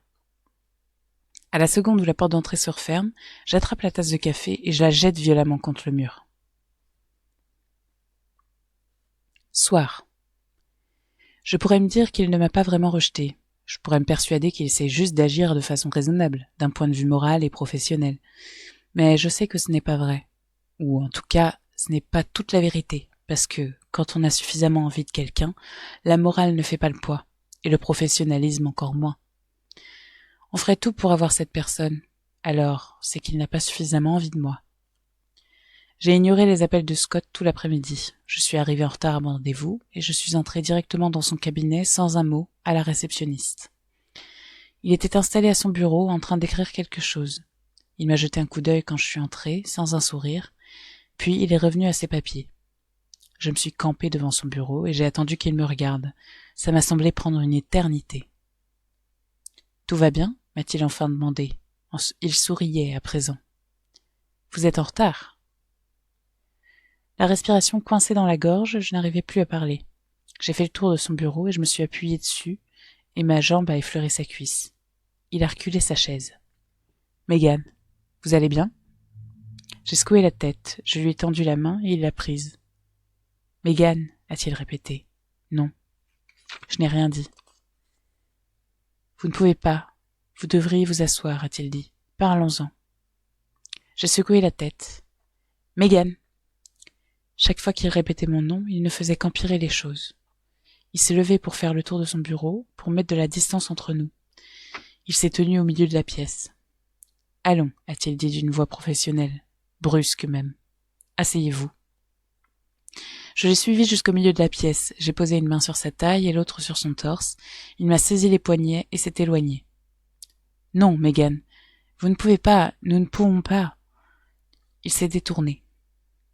À la seconde où la porte d'entrée se referme, j'attrape la tasse de café et je la jette violemment contre le mur. Soir. Je pourrais me dire qu'il ne m'a pas vraiment rejeté. Je pourrais me persuader qu'il essaie juste d'agir de façon raisonnable, d'un point de vue moral et professionnel. Mais je sais que ce n'est pas vrai. Ou en tout cas, ce n'est pas toute la vérité, parce que, quand on a suffisamment envie de quelqu'un, la morale ne fait pas le poids, et le professionnalisme encore moins. On ferait tout pour avoir cette personne, alors c'est qu'il n'a pas suffisamment envie de moi. J'ai ignoré les appels de Scott tout l'après-midi. Je suis arrivée en retard à mon rendez-vous et je suis entrée directement dans son cabinet sans un mot à la réceptionniste. Il était installé à son bureau en train d'écrire quelque chose. Il m'a jeté un coup d'œil quand je suis entrée, sans un sourire, puis il est revenu à ses papiers. Je me suis campée devant son bureau et j'ai attendu qu'il me regarde. Ça m'a semblé prendre une éternité. « Tout va bien ?» m'a-t-il enfin demandé. Il souriait à présent. « Vous êtes en retard ?» La respiration coincée dans la gorge, je n'arrivais plus à parler. J'ai fait le tour de son bureau et je me suis appuyée dessus, et ma jambe a effleuré sa cuisse. Il a reculé sa chaise. « Megan, vous allez bien ?» J'ai secoué la tête, je lui ai tendu la main et il l'a prise. « Megan, a-t-il répété. « Non. » Je n'ai rien dit. « Vous ne pouvez pas. Vous devriez vous asseoir, a-t-il dit. Parlons-en. » J'ai secoué la tête. « Megan !» Chaque fois qu'il répétait mon nom, il ne faisait qu'empirer les choses. Il s'est levé pour faire le tour de son bureau, pour mettre de la distance entre nous. Il s'est tenu au milieu de la pièce. « Allons, a-t-il dit d'une voix professionnelle, brusque même. Asseyez-vous. » Je l'ai suivi jusqu'au milieu de la pièce. J'ai posé une main sur sa taille et l'autre sur son torse. Il m'a saisi les poignets et s'est éloigné. « Non, Megan, vous ne pouvez pas, nous ne pouvons pas. » Il s'est détourné.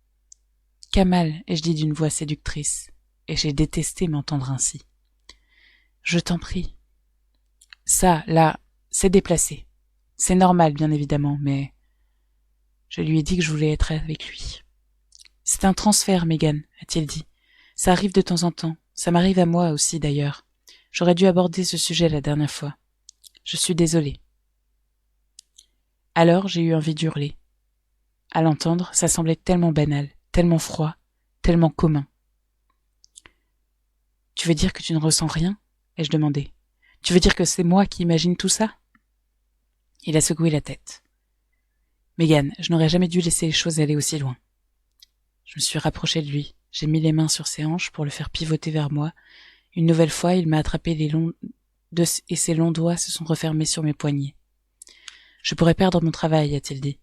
« Kamal, ai-je dit d'une voix séductrice, et j'ai détesté m'entendre ainsi. « Je t'en prie. » Ça, là, c'est déplacé. C'est normal, bien évidemment, mais... Je lui ai dit que je voulais être avec lui. « C'est un transfert, Megan, a-t-il dit. Ça arrive de temps en temps. Ça m'arrive à moi aussi, d'ailleurs. J'aurais dû aborder ce sujet la dernière fois. Je suis désolée. » Alors, j'ai eu envie d'hurler. À l'entendre, ça semblait tellement banal, tellement froid, tellement commun. « Tu veux dire que tu ne ressens rien ?» ai-je demandé. « Tu veux dire que c'est moi qui imagine tout ça ?» Il a secoué la tête. « Megan, je n'aurais jamais dû laisser les choses aller aussi loin. » Je me suis rapprochée de lui. J'ai mis les mains sur ses hanches pour le faire pivoter vers moi. Une nouvelle fois, il m'a attrapé et ses longs doigts se sont refermés sur mes poignets. « Je pourrais perdre mon travail, a-t-il dit.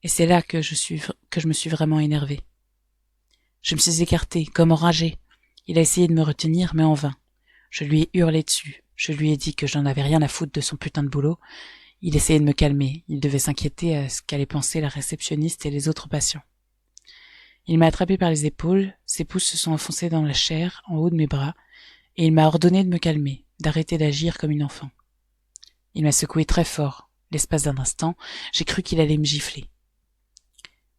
Et c'est là que je me suis vraiment énervée. Je me suis écartée, comme enragée. Il a essayé de me retenir, mais en vain. Je lui ai hurlé dessus. Je lui ai dit que j'en avais rien à foutre de son putain de boulot. Il essayait de me calmer. Il devait s'inquiéter à ce qu'allaient penser la réceptionniste et les autres patients. Il m'a attrapé par les épaules, ses pouces se sont enfoncés dans la chair, en haut de mes bras, et il m'a ordonné de me calmer, d'arrêter d'agir comme une enfant. Il m'a secoué très fort. L'espace d'un instant, j'ai cru qu'il allait me gifler.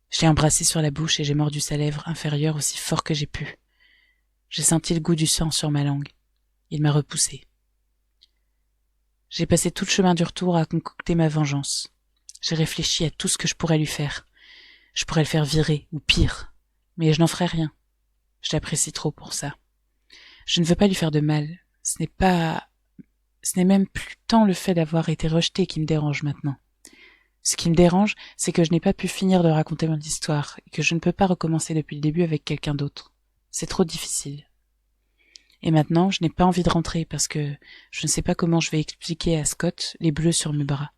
Je l'ai embrassé sur la bouche et j'ai mordu sa lèvre inférieure aussi fort que j'ai pu. J'ai senti le goût du sang sur ma langue. Il m'a repoussé. J'ai passé tout le chemin du retour à concocter ma vengeance. J'ai réfléchi à tout ce que je pourrais lui faire. Je pourrais le faire virer, ou pire. Mais je n'en ferai rien. Je l'apprécie trop pour ça. Je ne veux pas lui faire de mal. Ce n'est même plus tant le fait d'avoir été rejeté qui me dérange maintenant. Ce qui me dérange, c'est que je n'ai pas pu finir de raconter mon histoire et que je ne peux pas recommencer depuis le début avec quelqu'un d'autre. C'est trop difficile. Et maintenant, je n'ai pas envie de rentrer parce que je ne sais pas comment je vais expliquer à Scott les bleus sur mes bras.